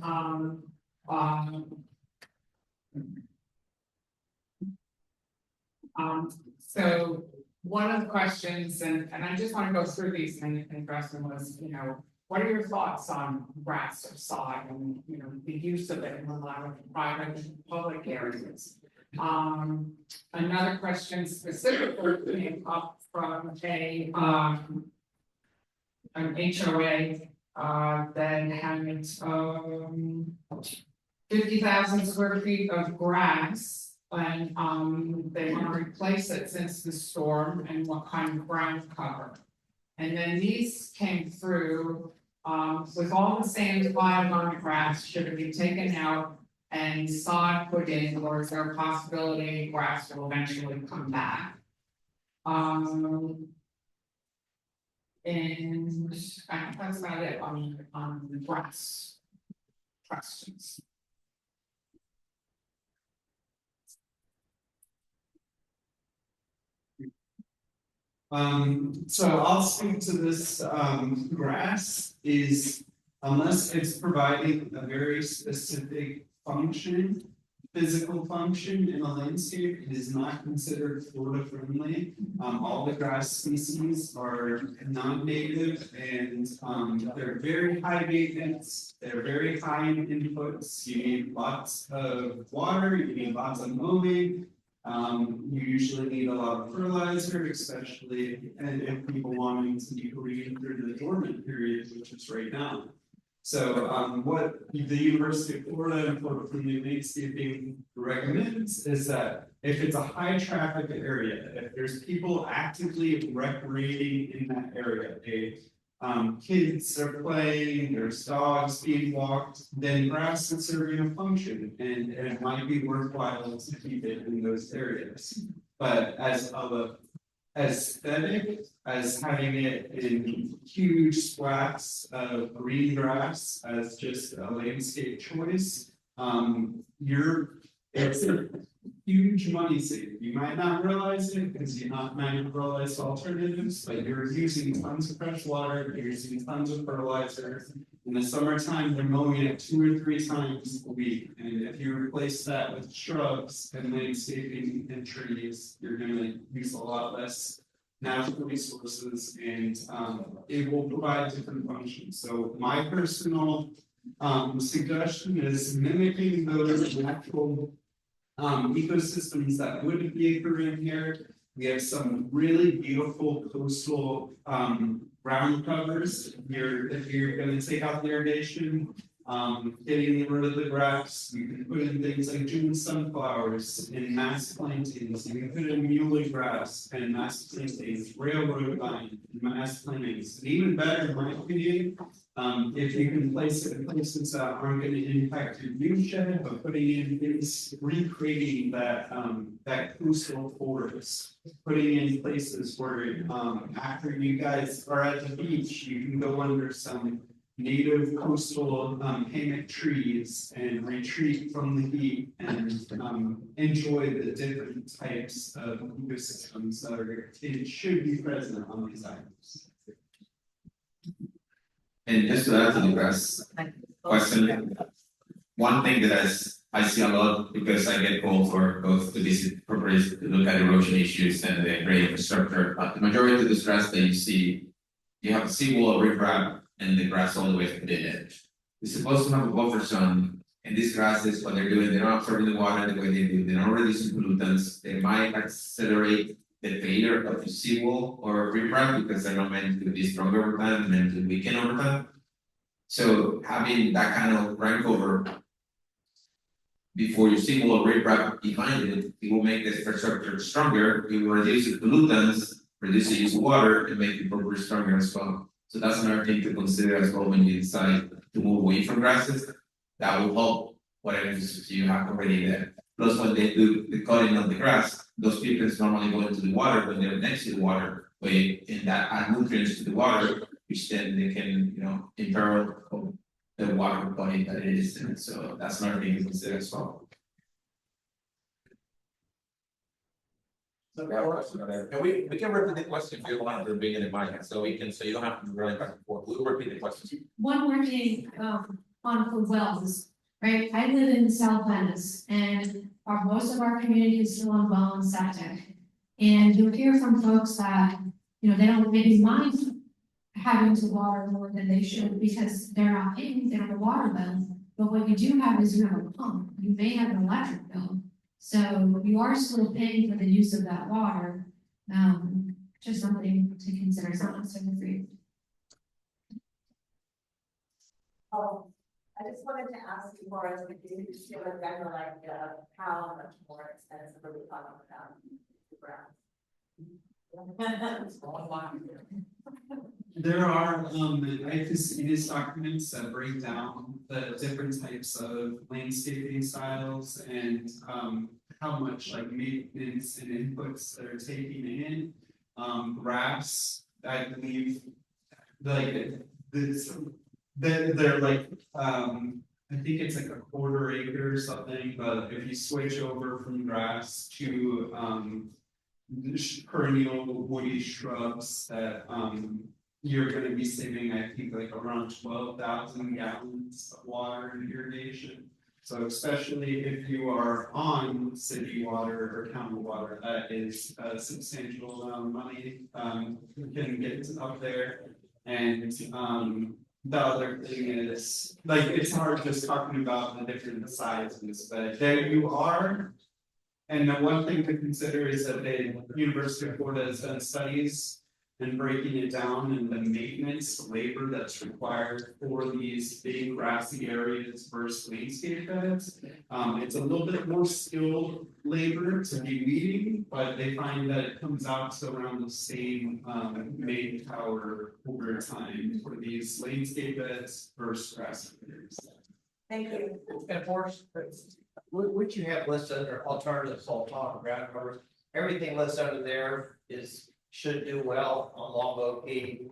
so one of the questions, and I just want to go through these and address them, was, what are your thoughts on grass or sod and, you know, the use of it in a lot of private and public areas? Another question specifically came up from an HOA, that had, 50,000 square feet of grass. And, they want to replace it since the storm and what kind of ground cover. And then these came through, with all the sand piled on the grass, should it be taken out and sod put in, or is there a possibility grass will eventually come back? And I think that's about it on the grass questions. So I'll speak to this, grass is, unless it's providing a very specific function, physical function in a landscape, it is not considered Florida friendly. All the grass species are non-native and, they're very high maintenance, they're very high in inputs, you need lots of water, you need lots of mowing. You usually need a lot of fertilizer, especially if people wanting to be green through the dormant period, which is right now. So, what the University of Florida and Florida Friendly Landscaping recommends is that if it's a high traffic area, if there's people actively recreating in that area, kids are playing, there's dogs being walked, then grass is serving a function and it might be worthwhile to keep it in those areas. But as aesthetic, as having it in huge swaths of green grass as just a landscape choice, it's a huge money save. You might not realize it because you might not realize alternatives, but you're using tons of fresh water, you're using tons of fertilizer. In the summertime, they're mowing it 2 or 3 times a week. And if you replace that with shrubs and landscaping and trees, you're gonna use a lot less natural resources and it will provide different functions. So my personal suggestion is mimicking those natural ecosystems that would be occurring here. We have some really beautiful coastal ground covers. If you're going to take out the irrigation, getting rid of the grass, you can put in things like June sunflowers and mass plantings. You can put in muley grass and mass plantings, railroad vine, mass plantings. And even better, in my opinion, if you can place it in places that aren't going to impact your view shed, but putting in things, recreating that coastal forest, putting in places where after you guys are at the beach, you can go under some native coastal hammock trees and retreat from the heat and enjoy the different types of ecosystems that should be present on these islands. And just to add to the grass question, one thing that I see a lot because I get called for both to visit properties to look at erosion issues and the great infrastructure. But the majority of this grass that you see, you have a seawall, riprap, and the grass all the way to the edge. It's supposed to have a buffer zone, and these grasses, what they're doing, they're not absorbing the water the way they do, they're not releasing pollutants, they might accelerate the failure of the seawall or riprap because they're not meant to be stronger over time, meant to weaken over time. So having that kind of ground cover before your seawall or riprap behind it, it will make the infrastructure stronger, it will reduce the pollutants, reduce the use of water, and make the property stronger as well. So that's another thing to consider as well when you decide to move away from grasses. That will help whatever you have already there. Plus, when they do the cutting of the grass, those people normally go into the water when they're next to the water, and that add nutrients to the water, which then they can, imperil the water body that it is in. So that's another thing to consider as well. So that works. And we can repeat the question if you want at the beginning, Mike, so you don't have to run back and forth. We'll repeat the question. One more thing, on for wells, right? I live in South Venice and most of our community is still on well and septic. And you'll hear from folks that, they don't maybe mind having to water more than they should because they're not paying their water bill. But what you do have is you have a pump, you may have an electric bill, so you are still paying for the use of that water. Just something to consider, it's not necessarily free. Oh, I just wanted to ask you more, as we do, just give a general idea of how much more expensive are we talking about the ground? There are, IFAC's documents that break down the different types of landscaping styles and, how much like maintenance and inputs they're taking in. Grass, I believe, like, they're like, I think it's like a quarter acre or something, but if you switch over from grass to, perennial woody shrubs that, you're gonna be saving, I think, like around 12,000 gallons of water in irrigation. So especially if you are on city water or county water, that is a substantial amount of money, you can get up there. And, the other thing is, like, it's hard just talking about the different sizes, but there you are. And the one thing to consider is that the University of Florida has done studies and breaking it down and the maintenance labor that's required for these big grassy areas versus landscape beds. It's a little bit more skilled labor to be weeding, but they find that it comes out to around the same main power over time for these landscape beds versus grassy areas. Thank you. And Forrest, what you have listed under alternative salt tolerant ground covers, everything listed under there should do well on Longboat Key.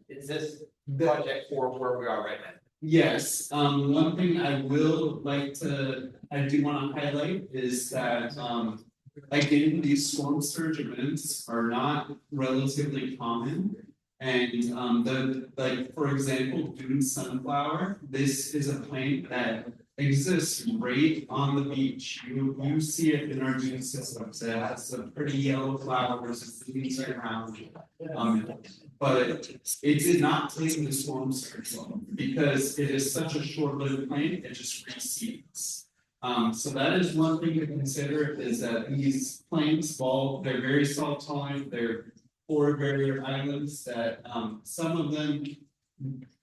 Is this project for where we are right now? Yes, one thing I will like to, I do wanna highlight is that, again, these storm surge events are not relatively common. And, like, for example, dune sunflower, this is a plant that exists right on the beach. You see it in our dune systems. It has some pretty yellow flowers, it's leaves around. But it did not take the storm surge well because it is such a short-lived plant, it just reseeds. So that is one thing to consider is that these plants, while they're very salt tolerant, they're polar barrier islands that, some of them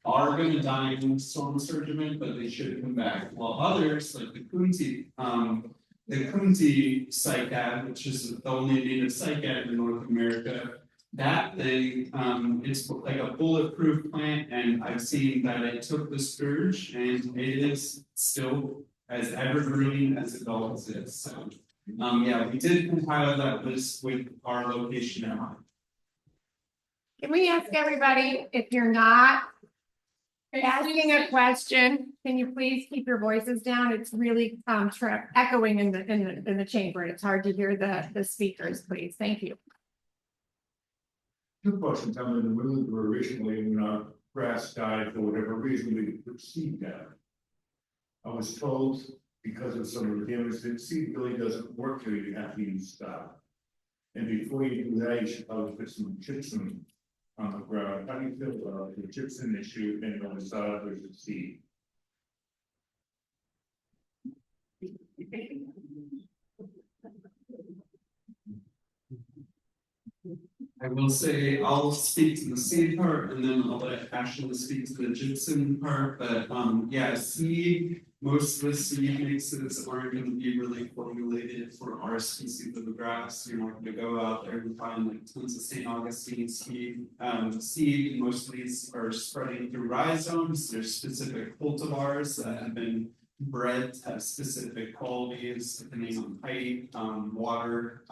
are gonna die in storm surge event, but they should come back, while others, like the Kunti cycad, which is the only native cycad in North America. That thing, it's like a bulletproof plant, and I've seen that it took the scourge, and it is still as evergreen as it always is, so. Yeah, we did compile that list with our location in mind. Can we ask everybody, if you're not asking a question, can you please keep your voices down? It's really echoing in the chamber. It's hard to hear the speakers, please. Thank you. Two questions. I'm in the middle of originally when our grass died for whatever reason we put seed down. I was told because of some of the damage that seed really doesn't work till you have to use stock. And before you do that, you should probably put some gypsum on the ground. How do you feel about the gypsum issue and on the side versus seed? I will say, I'll speak to the seed part and then I'll let Ashley speak to the gypsum part, but yeah, seed, most of the seed mixes aren't gonna be really formulated for our species of the grass. You're not gonna go out there and find like tons of St. Augustine seed. Seed, most of these are spreading through rhizomes. There's specific cultivars that have been bred to have specific qualities depending on height, water,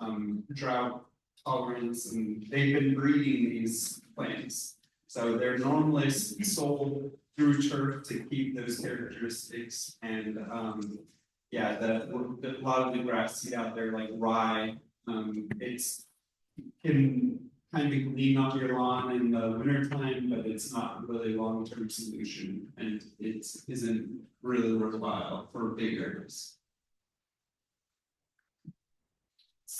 drought tolerance, and they've been breeding these plants. So they're normally sold through turf to keep those characteristics. And yeah, a lot of the grass seed out there like rye, it's can kind of glean off your lawn in the wintertime, but it's not really a long-term solution and it isn't really worthwhile for big areas.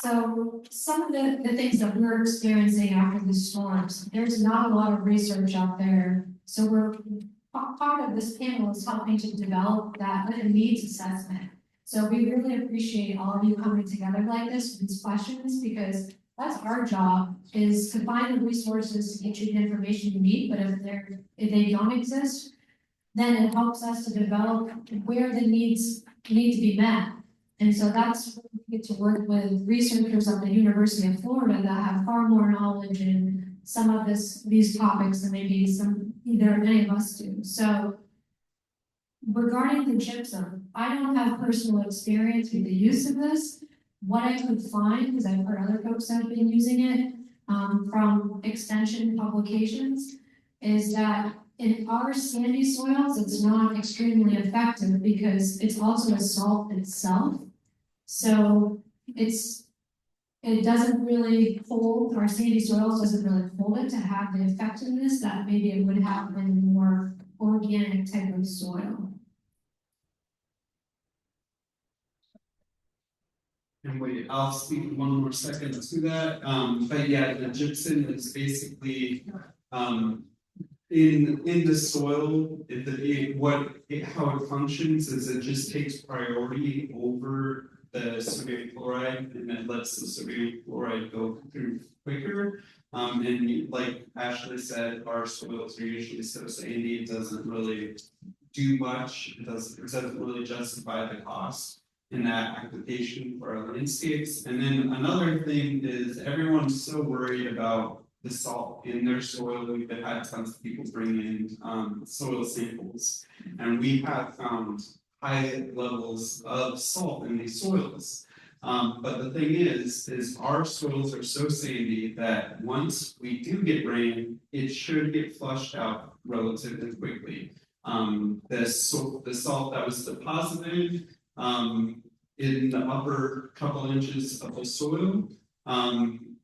So some of the things that we're experiencing after the storms, there's not a lot of research out there. So part of this panel is helping to develop that needs assessment. So we really appreciate all of you coming together like this with these questions, because that's our job, is to find the resources to get you the information you need, but if they don't exist, then it helps us to develop where the needs need to be met. And so that's where we get to work with researchers at the University of Florida that have far more knowledge in some of these topics than maybe either any of us do. So regarding the gypsum, I don't have personal experience with the use of this. What I could find, because I've heard other folks that have been using it from extension publications, is that in our sandy soils, it's not extremely effective because it's also a salt itself. So it doesn't really hold, our sandy soils doesn't really hold it to have the effectiveness that maybe it would have in more organic type of soil. And wait, I'll speak one more second to that, but yeah, the gypsum is basically, in the soil, how it functions is it just takes priority over the sodium chloride, and it lets the sodium chloride go through quicker. And like Ashley said, our soils are usually so sandy, it doesn't really do much, it doesn't really justify the cost in that application for our landscapes. And then another thing is everyone's so worried about the salt in their soil. We've had tons of people bring in soil samples, and we have found high levels of salt in these soils. But the thing is our soils are so sandy that once we do get rain, it should get flushed out relatively quickly. The salt that was deposited in the upper couple inches of the soil,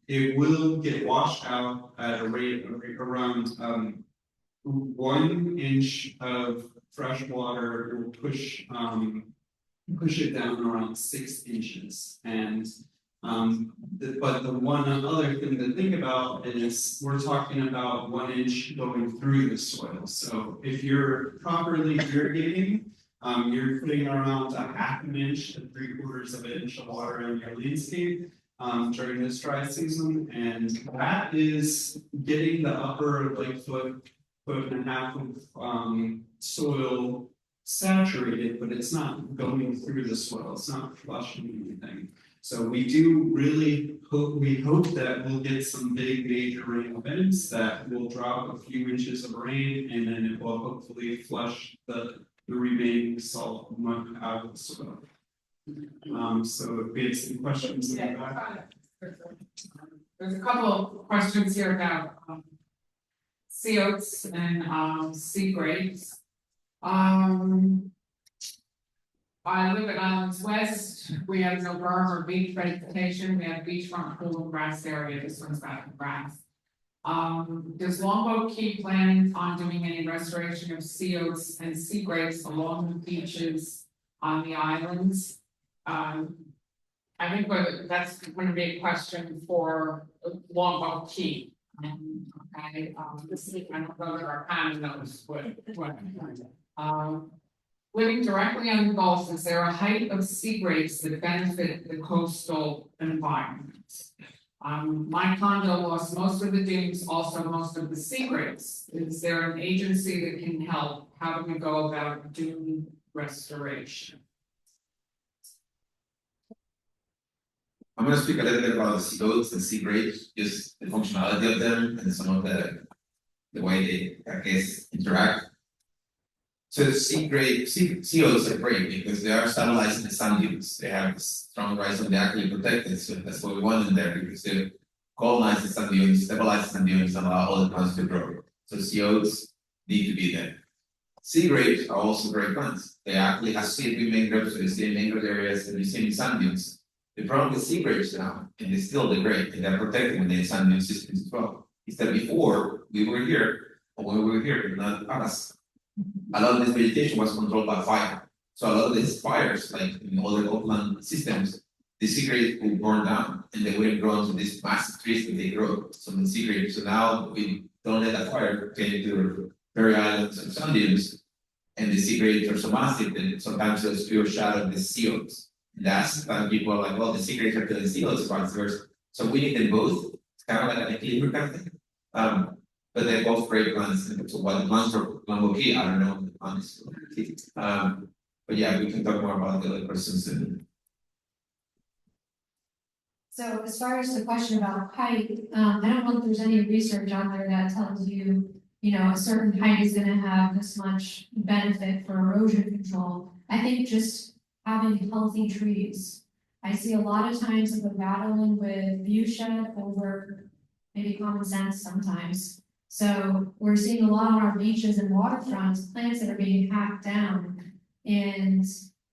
it will get washed out at a rate of around 1 inch of fresh water. It will push it down around 6 inches. And but the one other thing to think about is we're talking about 1 inch going through the soil. So if you're properly irrigating, you're putting around a 1/2 inch to 3/4 inch of water in your landscape during this dry season, and that is getting the upper foot and a half of soil saturated, but it's not going through the soil, it's not flushing anything. So we do really hope that we'll get some big major rain events that will drop a few inches of rain, and then it will hopefully flush the remaining salt out of the soil. So if we have some questions about that. There's a couple of questions here about sea oats and sea grapes. I live at Islands West. We have no berm or beach vegetation. We have beachfront pool and grass area. This one's back in grass. Does Longboat Key plan on doing any restoration of sea oats and sea grapes along the beaches on the islands? I think that's going to be a question for Longboat Key. Okay, I don't know that our panel knows what. Living directly on the Gulf, is there a height of sea grapes that benefit the coastal environment? My condo lost most of the dunes, also most of the sea grapes. Is there an agency that can help? How do we go about dune restoration? I'm going to speak a little bit about the sea oats and sea grapes, just the functionality of them and some of the way they, I guess, interact. So the sea oats are great because they are stabilizing the sand dunes. They have a strong rise and they're actually protected. So that's what we want in there because they colonize the sand dunes, stabilize the sand dunes, and allow all the plants to grow. So sea oats need to be there. Sea grapes are also great plants. They actually have seed mangroves, so they stay in mangrove areas and you see in sand dunes. The problem with sea grapes now, and they still degrade, and they're protected when they sand dune systems as well, is that before we were here, or when we were here, not us, a lot of this vegetation was controlled by fire. So a lot of these fires, like in other upland systems, the sea grapes will burn down and they wouldn't grow into these massive trees that they grow, some sea grapes. So now we don't let that fire get into Berry Islands and sand dunes. And the sea grapes are so massive that sometimes those few shadow the seals. And that's when people are like, well, the sea grapes are killing seals, vice versa. So we need them both. It's kind of like an equilibrium kind of thing. But they're both great plants. So what the plants for Longboat Key, I don't know, honestly. But yeah, we can talk more about the other persons and So as far as the question about height, I don't know if there's any research out there that tells you, you know, a certain height is gonna have this much benefit for erosion control. I think just having healthy trees. I see a lot of times of the battling with view shed over maybe common sense sometimes. So we're seeing a lot on our beaches and waterfronts, plants that are being hacked down. And,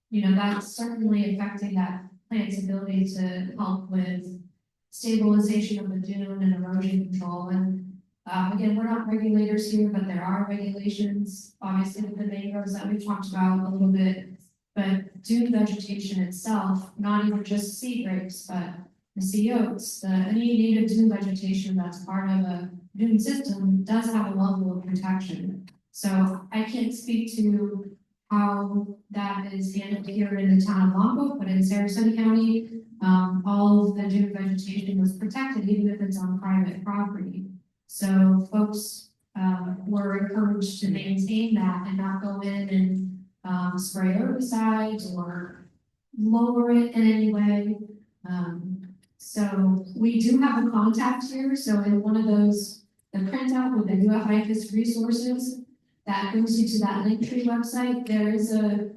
you know, that's certainly affecting that plant's ability to help with stabilization of the dune and erosion control. And again, we're not regulators here, but there are regulations, obviously with the mangroves that we've talked about a little bit. But dune vegetation itself, not even just sea grapes, but the sea oats, any native dune vegetation that's part of a dune system does have a level of protection. So I can't speak to how that is handled here in the town of Longboat, but in Sarasota County, all of the dune vegetation was protected, even if it's on private property. So folks were encouraged to maintain that and not go in and spray herbicides or lower it in any way. So we do have a contact here. So in one of those, the printout with the UFICUS resources, that goes you to that Linktree website. There is a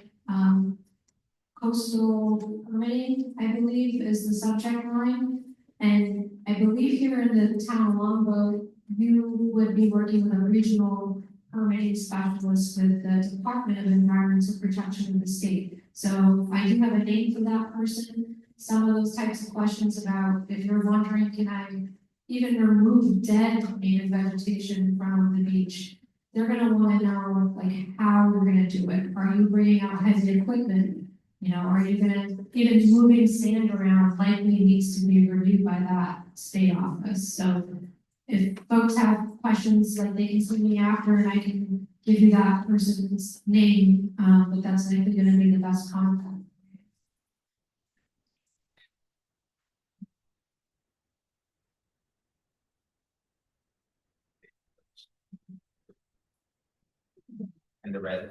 coastal permitting, I believe, is the subject line. And I believe here in the town of Longboat, you would be working with a regional permitting specialist with the Department of Environmental Protection of the state. So I do have a name for that person. Some of those types of questions about if you're wondering, can I even remove dead native vegetation from the beach? They're gonna wanna know like how you're gonna do it. Are you bringing out heavy equipment? You know, are you gonna, even moving sand around likely needs to be reviewed by that state office. So if folks have questions, like they can see me after and I can give you that person's name, but that's likely gonna be the best contact. and the red.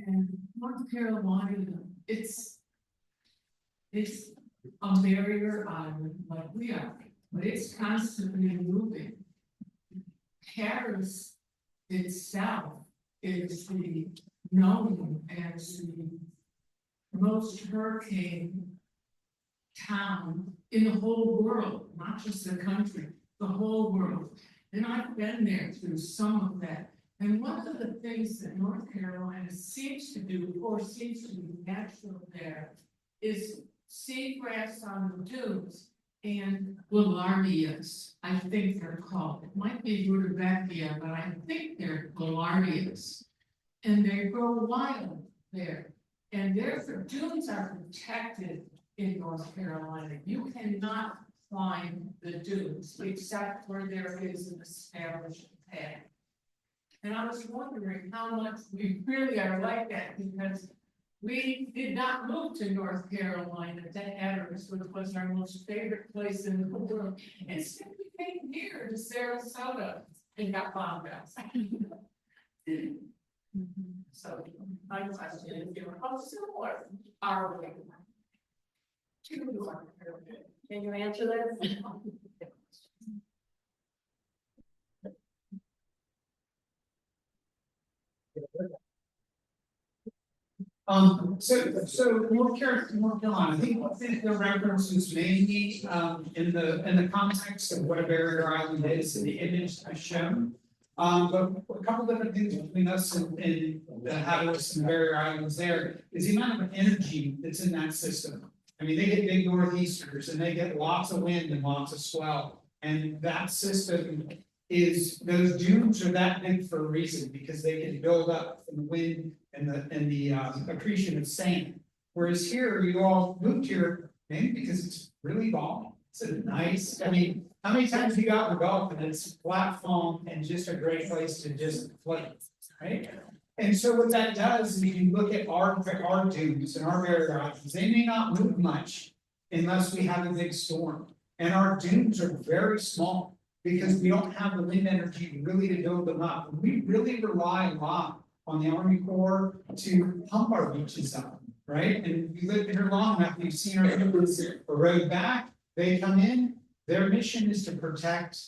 And North Carolina, it's a barrier island like we are, but it's constantly moving. Paris itself is known as the most hurricane town in the whole world, not just the country, the whole world. And I've been there through some of that. And one of the things that North Carolina seems to do, or seems to be natural there, is seagrass on the dunes and Gaillardias, I think they're called. It might be rudbeckia, but I think they're Gaillardias. And they grow wild there. And therefore, dunes are protected in North Carolina. You cannot climb the dunes except where there is an established path. And I was wondering how much we really are like that, because we did not move to North Carolina to Hatteras, which was our most favorite place in the world. Instead, we came here to Sarasota and got bombed out. So my question is, how similar are we to North Carolina? Can you answer this? So North Carolina, I think the reference is mainly in the context of what a barrier island is in the image I shown. But a couple different things between us and the Hatteras and barrier islands there is the amount of energy that's in that system. I mean, they get big northeasters and they get lots of wind and lots of swell. And that system is, those dunes are that big for a reason, because they can build up from the wind and the accretion of sand. Whereas here, you all moved here, maybe because it's really balmy. It's a nice, I mean, how many times you got in the Gulf and it's flat foam and just a great place to just float, right? And so what that does is if you look at our dunes and our barrier islands, they may not move much unless we have a big storm. And our dunes are very small because we don't have the wind energy really to build them up. We really rely a lot on the Army Corps to pump our beaches up, right? And we lived here long enough, we've seen our neighbors erode back, they come in, their mission is to protect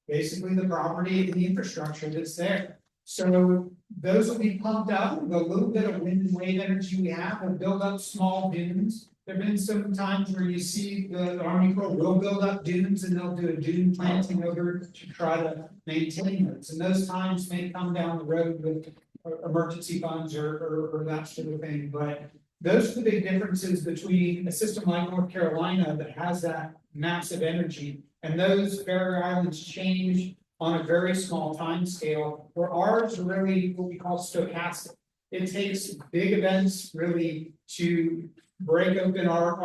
basically the property and the infrastructure that's there. So those will be pumped up, the little bit of wind and wave energy we have will build up small dunes. There have been some times where you see the Army Corps will build up dunes and they'll do a dune planting over to try to maintain those. And those times may come down the road with emergency funds or that sort of thing. But those are the big differences between a system like North Carolina that has that massive energy, and those barrier islands change on a very small time scale, where ours are really what we call stochastic. It takes big events really to break open our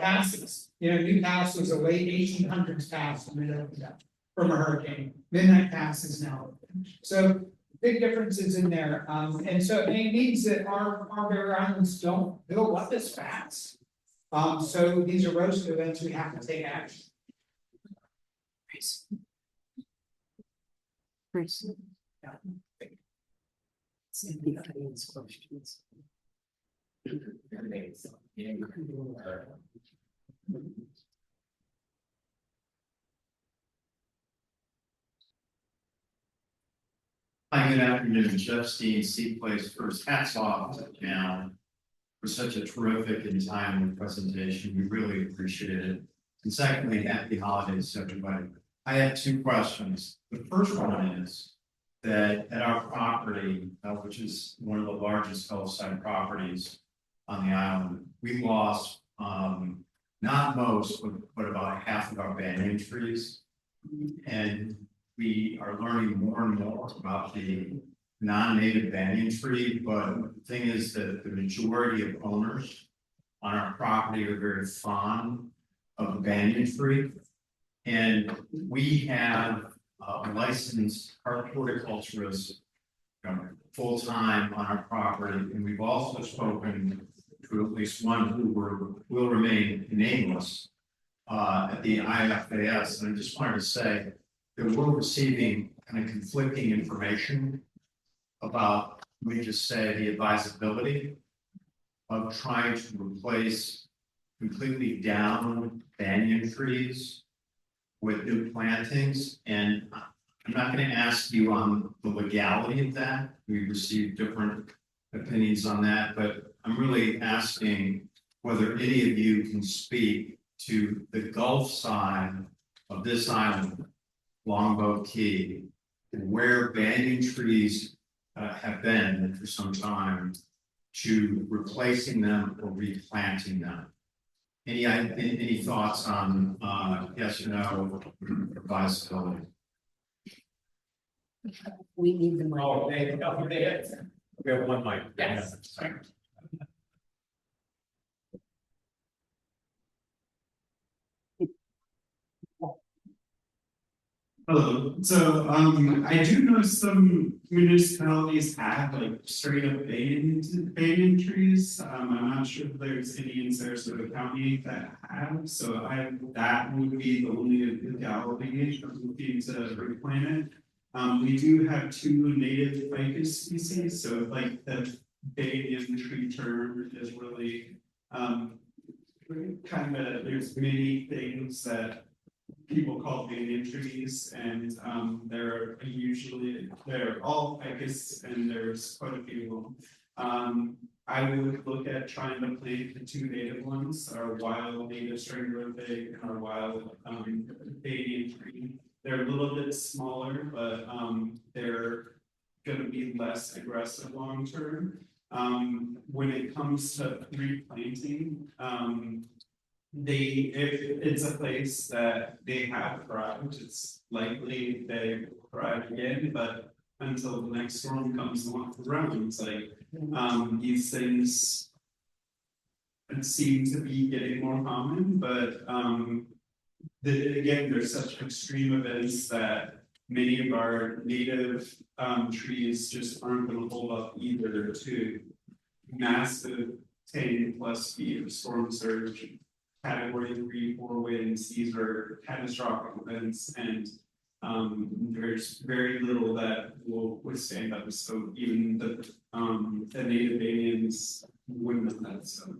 passes. You know, New Pass was a late 1800s pass from a hurricane. Midnight Pass is now open. So big differences in there. And so it means that our barrier islands don't build up as fast. So these erosive events, we have to take action. Chris. Yeah. Any audience questions? Hi, good afternoon, Jeff Steen, Seaplace. First, hats off to Jan for such a terrific and timely presentation. We really appreciate it. And secondly, happy holidays, everybody. I have two questions. The first one is that at our property, which is one of the largest Gulfside properties on the island, we lost not most, but about half of our banyan trees. And we are learning more and more about the non-native banyan tree, but the thing is that the majority of owners on our property are very fond of the banyan tree. And we have a licensed horticulturist full-time on our property, and we've also spoken to at least one who will remain nameless at the IFAS. And I just wanted to say that we're receiving kind of conflicting information about, let me just say, the advisability of trying to replace completely down banyan trees with new plantings. And I'm not going to ask you on the legality of that. We've received different opinions on that, but I'm really asking whether any of you can speak to the Gulf side of this island, Longboat Key, where banyan trees have been for some time, to replacing them or replanting them. Any thoughts on yes or no advisability? We need the mic. Oh, we have one mic. Yes. Hello, so I do know some municipalities have like straight up banyan trees. I'm not sure if there's any in Sarasota County that have, so that would be the only legality of looking to replant it. We do have two native ficus species, so like the banyan tree term is really kind of, there's many things that people call banyan trees, and they're all ficus, and there's quite a few of them. I would look at trying to plant the two native ones, our wild native string pig and our wild banyan tree. They're a little bit smaller, but they're going to be less aggressive long term. When it comes to replanting, if it's a place that they have thrived, it's likely they will thrive again, but until the next storm comes around, it's like, these things seem to be getting more common, but, again, there's such extreme events that many of our native, trees just aren't gonna hold up either to massive 10+ feet of storm surge. Category 3, 4 winds, these are catastrophic events, and there's very little that will withstand them. So even the native aliens wouldn't have that. So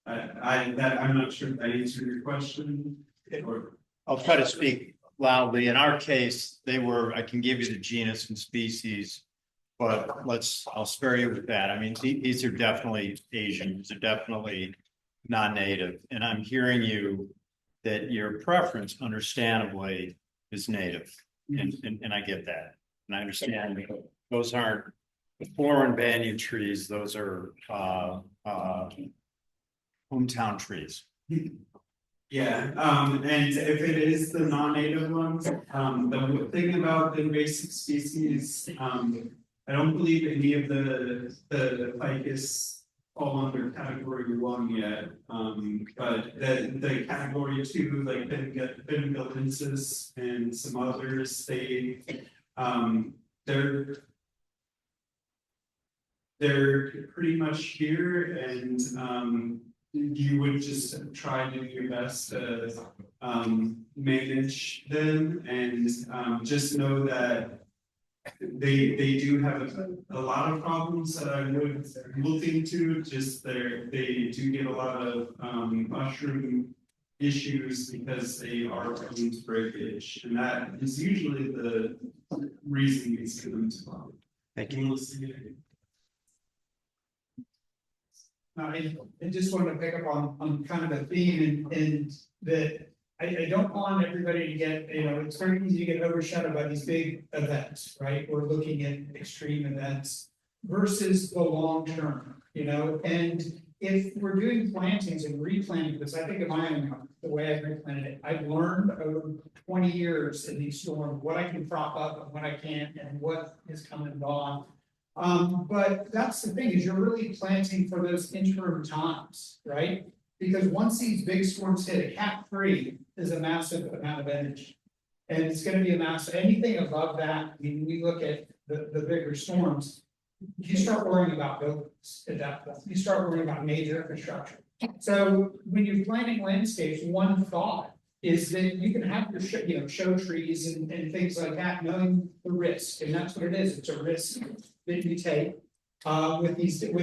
I'm not sure if I answered your question. Or I'll try to speak loudly. In our case, I can give you the genus and species, but I'll spare you with that. I mean, these are definitely Asian, these are definitely non-native, and I'm hearing you that your preference understandably is native, and I get that. And I understand those aren't the foreign banyan trees, those are hometown trees. yeah, and if it is the non-native ones, the thing about the invasive species, I don't believe any of the ficus fall under category 1 yet, but the category 2, like Bengalensis and some others, they're pretty much here, and you would just try to do your best to manage them, and just know that they do have a lot of problems that I would look into. Just they do get a lot of mushroom issues because they are prone to breakage, and that is usually the reason we see them to problem. Thank you. I just wanted to pick up on kind of a theme and that I don't want everybody to get, it's very easy to get overshadowed by these big events, right? We're looking at extreme events versus the long term, and if we're doing plantings and replanting, because I think of my own, the way I've replanted it, I've learned over 20 years in these storms what I can prop up and what I can't, and what is coming and gone. But that's the thing, is you're really planting for those interim times, right? Because once these big storms hit, a Cat 3 is a massive amount of energy. And it's going to be a massive, anything above that, I mean, we look at the bigger storms, you start worrying about buildings at that point. You start worrying about major infrastructure. So when you're planting landscapes, one thought is that you can have your show trees and things like that, knowing the risk. And that's what it is. It's a risk that you take with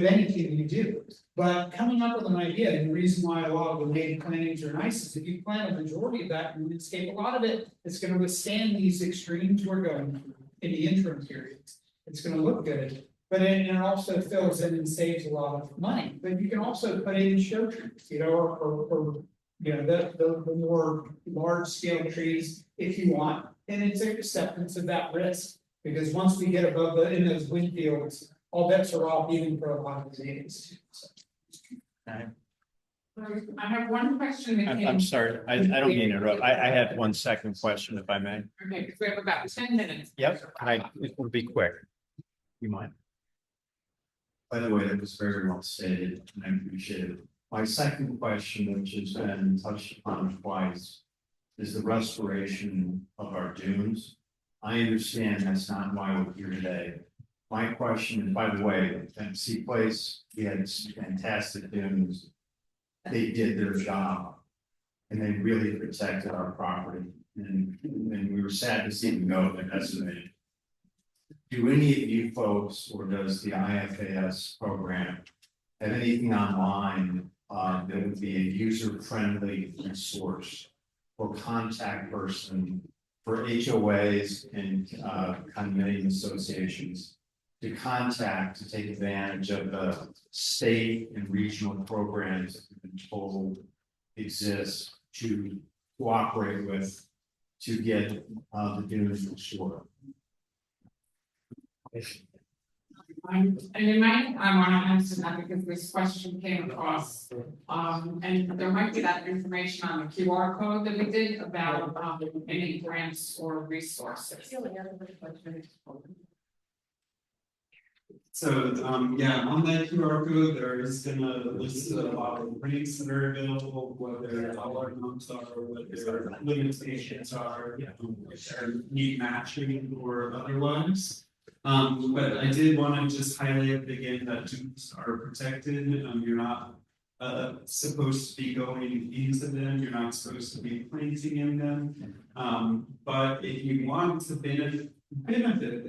anything you do. But coming up with an idea, and the reason why a lot of the native plantings are nice is if you plant a majority of that landscape, a lot of it is going to withstand these extremes we're going through in the interim periods. It's going to look good, but it also fills in and saves a lot of money. But you can also put in show trees, or the more large scale trees if you want, and it's an acceptance of that risk. Because once we get above in those wind fields, all bets are off, even for a lot of disease. I have one question that came. I'm sorry, I don't mean to interrupt. I had one second question, if I may. Okay, because we have about 10 minutes. Yep, it will be quick. You mind? By the way, that was very well stated, and I appreciate it. My second question, which has been touched upon twice, is the restoration of our dunes. I understand that's not why we're here today. My question, and by the way, MC Place, we had fantastic dunes. They did their job, and they really protected our property, and we were sad to see them go, they're decimated. Do any of you folks, or does the IFAS program have anything online that would be a user-friendly resource or contact person for HOAs and condominium associations to contact to take advantage of the state and regional programs that we've been told exist to cooperate with to get the dunes restored? And you might, I wanna answer that because this question came across. And there might be that information on the QR code that we did about, any grants or resources. So, yeah, on that QR code, there is gonna list a lot of grants that are available, what their dollar amounts are, what their limitations are, if there need matching or otherwise. But I did wanna just highlight again that dunes are protected, you're not supposed to be going into them, you're not supposed to be planting in them. But if you want to benefit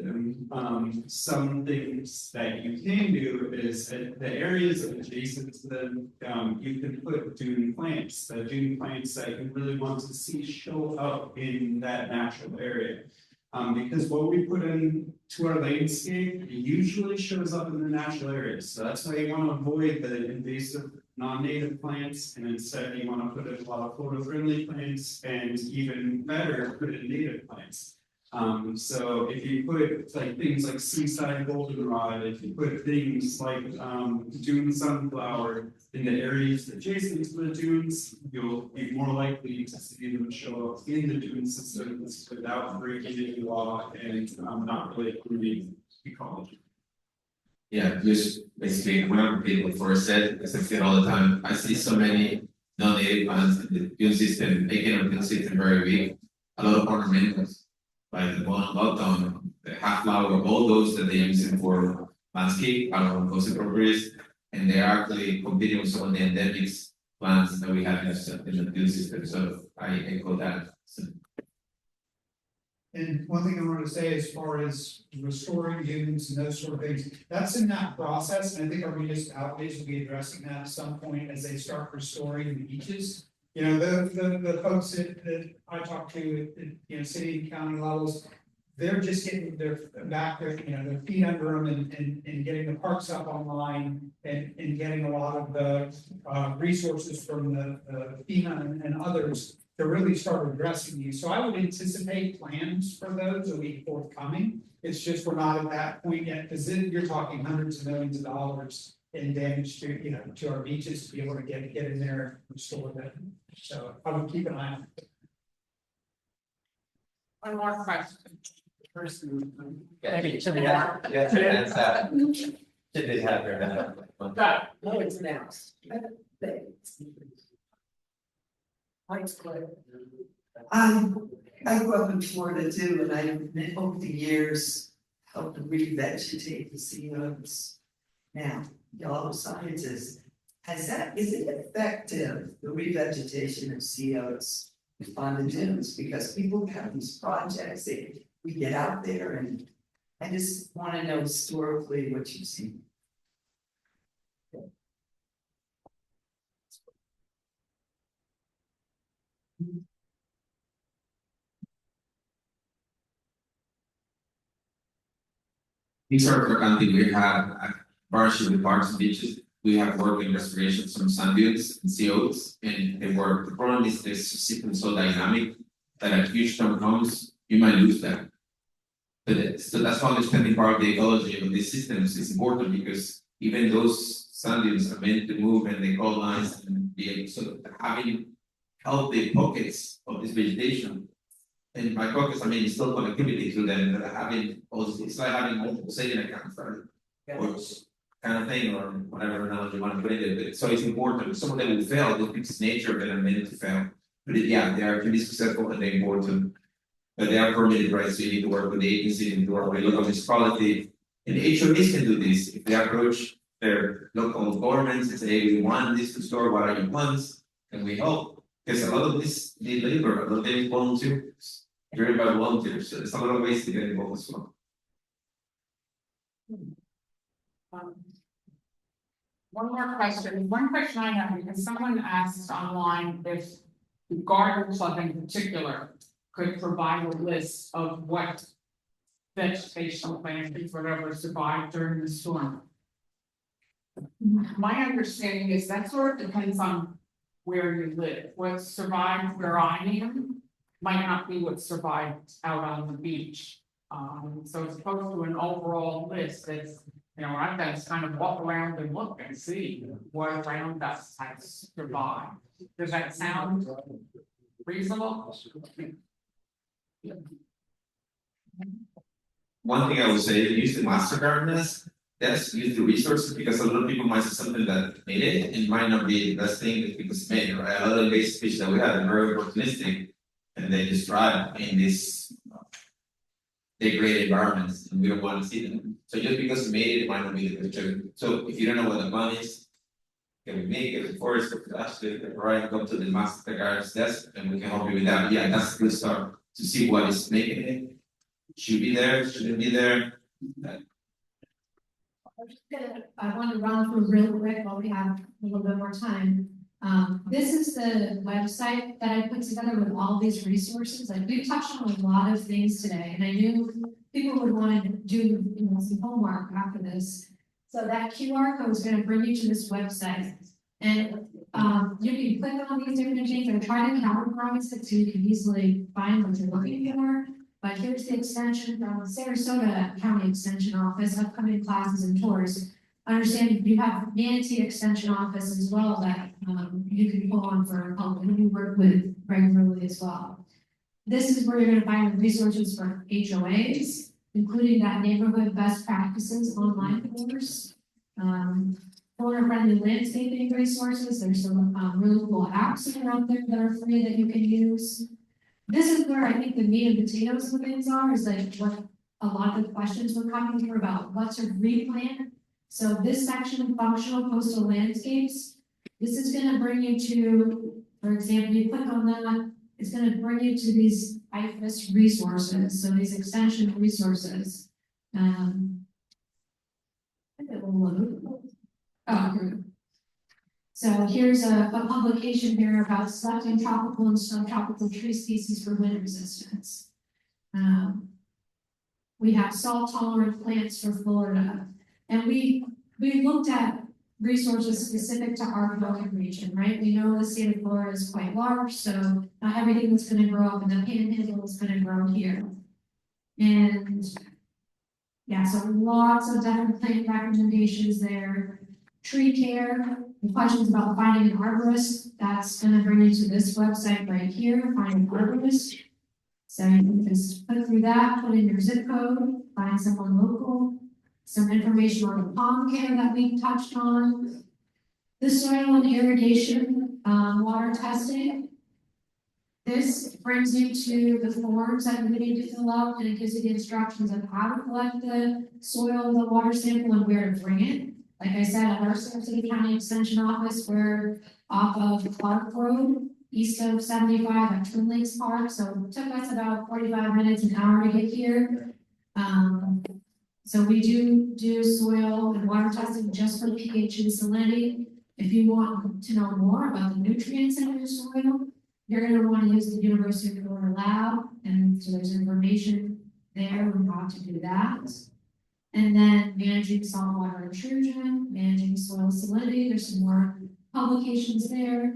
them, some things that you can do is at the areas adjacent to them, you can put dune plants, the dune plants that you really want to see show up in that natural area. Because what we put in to our landscape usually shows up in the natural areas, so that's why you want to avoid the invasive non-native plants, and instead you want to put in a lot of photo-friendly plants, and even better, put in native plants. So if you put like things like seaside goldenrod, if you put things like dune sunflower in the areas adjacent to the dunes, you'll be more likely to see them show up in the dune systems without breaking any law and not really improving ecology. Yeah, just basically, whenever people first said, as I say it all the time, I see so many non-native plants in the dune system, making the dune system very weak. A lot of ornamentals, like the one lockdown, the half flower, all those that they're using for landscape are those properties, and they're actually competing with some of the endemics plants that we have in the dune system. So I echo that. So, And one thing I wanted to say as far as restoring dunes and those sort of things, that's in that process, and I think our municipalities will be addressing that at some point as they start restoring the beaches. You know, the folks that I talk to at city and county levels, they're just getting their their feet under them and getting the parks up online and getting a lot of the resources from the FEMA and others to really start addressing these. So I would anticipate plans for those will be forthcoming. It's just we're not at that point yet, because then you're talking hundreds of millions of dollars in damage to to our beaches to be able to get in there and restore them. So I would keep an eye on it. One more question. Did they have their hand up? No, it's now. I grew up in Florida too, and I over the years helped revegetate the sea oats. Now, y'all scientists, is it effective, the revegetation of sea oats on the dunes? Because people have these projects, we get out there, and I just want to know historically what you've seen. in Saratoga County, we have a partnership with parks and beaches. We have worked in restoration some sand dunes and COs, and they work. The problem is this system so dynamic that a huge storm comes, you might lose that. But so that's why understanding part of the ecology of these systems is important, because even those sand dunes are meant to move and they colonize and be able, so having healthy pockets of this vegetation. And by pockets, I mean it's still connectivity to them, that having also, it's like having multiple saving accounts, right? Or kind of thing, or whatever analogy you want to put it. So it's important. Some of them will fail, it's nature that are meant to fail. But yeah, they are to be successful and they're important. But they are permitted, right? So you need to work with the agency and to work with local municipality. And HOAs can do this if they approach their local governments and say, hey, we want this to store, what are your plans? And we help. Because a lot of this need labor, a lot of them volunteers, driven by volunteers. So there's a lot of ways to get involved as well. One more question. One question I have, because someone asked online if the garden club in particular could provide a list of what vegetation plantings, whatever, survived during the storm. My understanding is that sort of depends on where you live. What survived where I am might not be what survived out on the beach. So as opposed to an overall list that's You know, I've got to kind of walk around and look and see what around us has survived. Does that sound reasonable? One thing I would say, use the master gardeners, yes, use the resources, because a lot of people might see something that made it, and might not be the best thing that people made, right? A lot of invasive species that we have are very opportunistic, and they just thrive in this degraded environments, and we don't want to see them. So just because we made it, it might not be the picture. So if you don't know what the plan is, get with me, get with Forrest, get with Ashley, right, go to the master gardeners desk, and we can help you with that. Yeah, that's a good start to see what is making it. Should be there, shouldn't be there. I want to run through real quick while we have a little bit more time. This is the website that I put together with all these resources. Like, we've touched on a lot of things today, and I knew people would want to do, you know, some homework after this. So that QR code is going to bring you to this website, and you can click on these different things and try to categorize it so you can easily find what you're looking for. But here's the extension from Sarasota County Extension Office, upcoming classes and tours. Understand you have Manatee Extension Office as well that you can pull on for help, and we work with regularly as well. This is where you're going to find the resources for HOAs, including that neighborhood best practices online course. Owner-friendly landscaping resources. There's some really cool apps that are out there that are free that you can use. This is where I think the meat and potatoes of things are, is like what a lot of the questions were coming here about what's a replant. So this section of functional coastal landscapes, this is going to bring you to, for example, you click on that, it's going to bring you to these IFAS resources, so these extension resources. It will load. Oh, here we go. So here's a publication here about selecting tropical and subtropical tree species for wind resistance. We have salt tolerant plants for Florida, and we looked at resources specific to our growing region, right? We know the state of Florida is quite large, so not everything that's going to grow up in the panhandle is going to grow here. And yeah, so lots of different plant recommendations there. Tree care, the questions about finding an arborist, that's going to bring you to this website right here, find an arborist. So you can just click through that, put in your zip code, find someone local, some information on the pond care that we touched on, the soil and irrigation, water testing. This brings you to the forms that you need to fill out, and it gives you the instructions on how to collect the soil, the water sample, and where to bring it. Like I said, at our Sarasota County Extension Office, we're off of Clark Road, east of 75 at Twin Lakes Park. So it took us about 45 minutes, an hour to get here. So we do soil and water testing just for pH and salinity. If you want to know more about the nutrients in your soil, you're going to want to use the University of Florida lab, and so there's information there on how to do that. And then managing saltwater intrusion, managing soil salinity, there's some more publications there.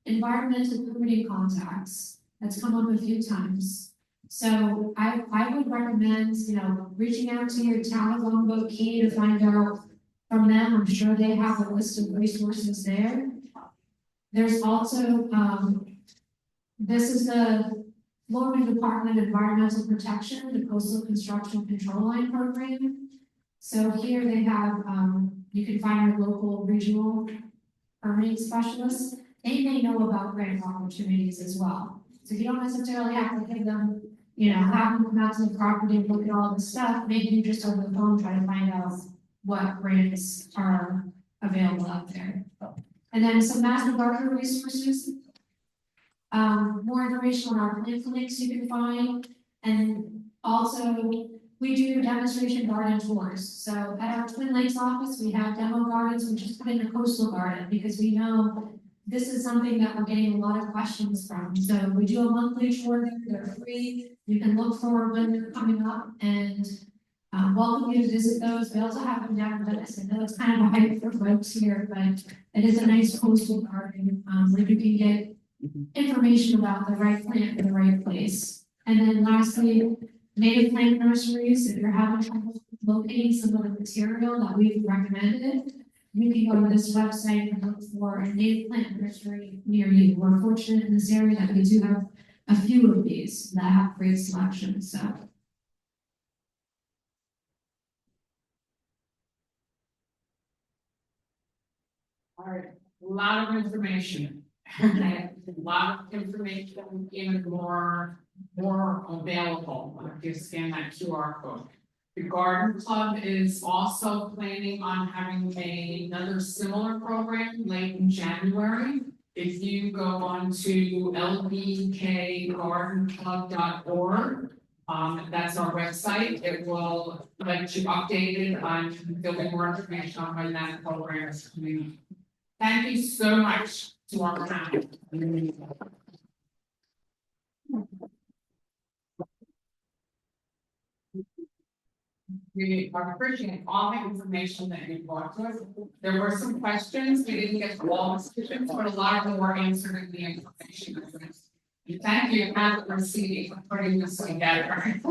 Environmental permitting contacts, that's come up a few times. So I would recommend, you know, reaching out to your town of Longboat Key to find out from them. I'm sure they have a list of resources there. There's also, this is the Florida Department of Environmental Protection, the Coastal Construction Control Line Program. So here they have, you can find your local regional permitting specialists. They may know about grant opportunities as well. So you don't necessarily have to give them, you know, have them come out to the property and look at all the stuff. Maybe you just over the phone try to find out what grants are available out there. And then some master gardener resources. More information on our plant clinics you can find. And also, we do demonstration garden tours. So at our Twin Lakes office, we have demo gardens, which is put in a coastal garden, because we know this is something that we're getting a lot of questions from. So we do a monthly tour, they're free. You can look for when they're coming up, and welcome you to visit those. We also have them down in Venice. I know it's kind of a hype for folks here, but it is a nice coastal garden where you can get information about the right plant in the right place. And then lastly, native plant nurseries, if you're having trouble locating some of the material that we've recommended, you can go to this website and look for a native plant nursery near you. We're fortunate in this area that we do have a few of these that have great selection, so. All right, a lot of information. A lot of information, even more available, if you scan that QR code. The Garden Club is also planning on having another similar program late in January. If you go on to lbkgardenclub.org, that's our website, it will let you updated on, there'll be more information on when that program is coming. Thank you so much to our town. We appreciate all the information that you brought to us. There were some questions, we didn't get to all the questions, but a lot of them were answered in the information. And thank you, Madam City, for putting this together.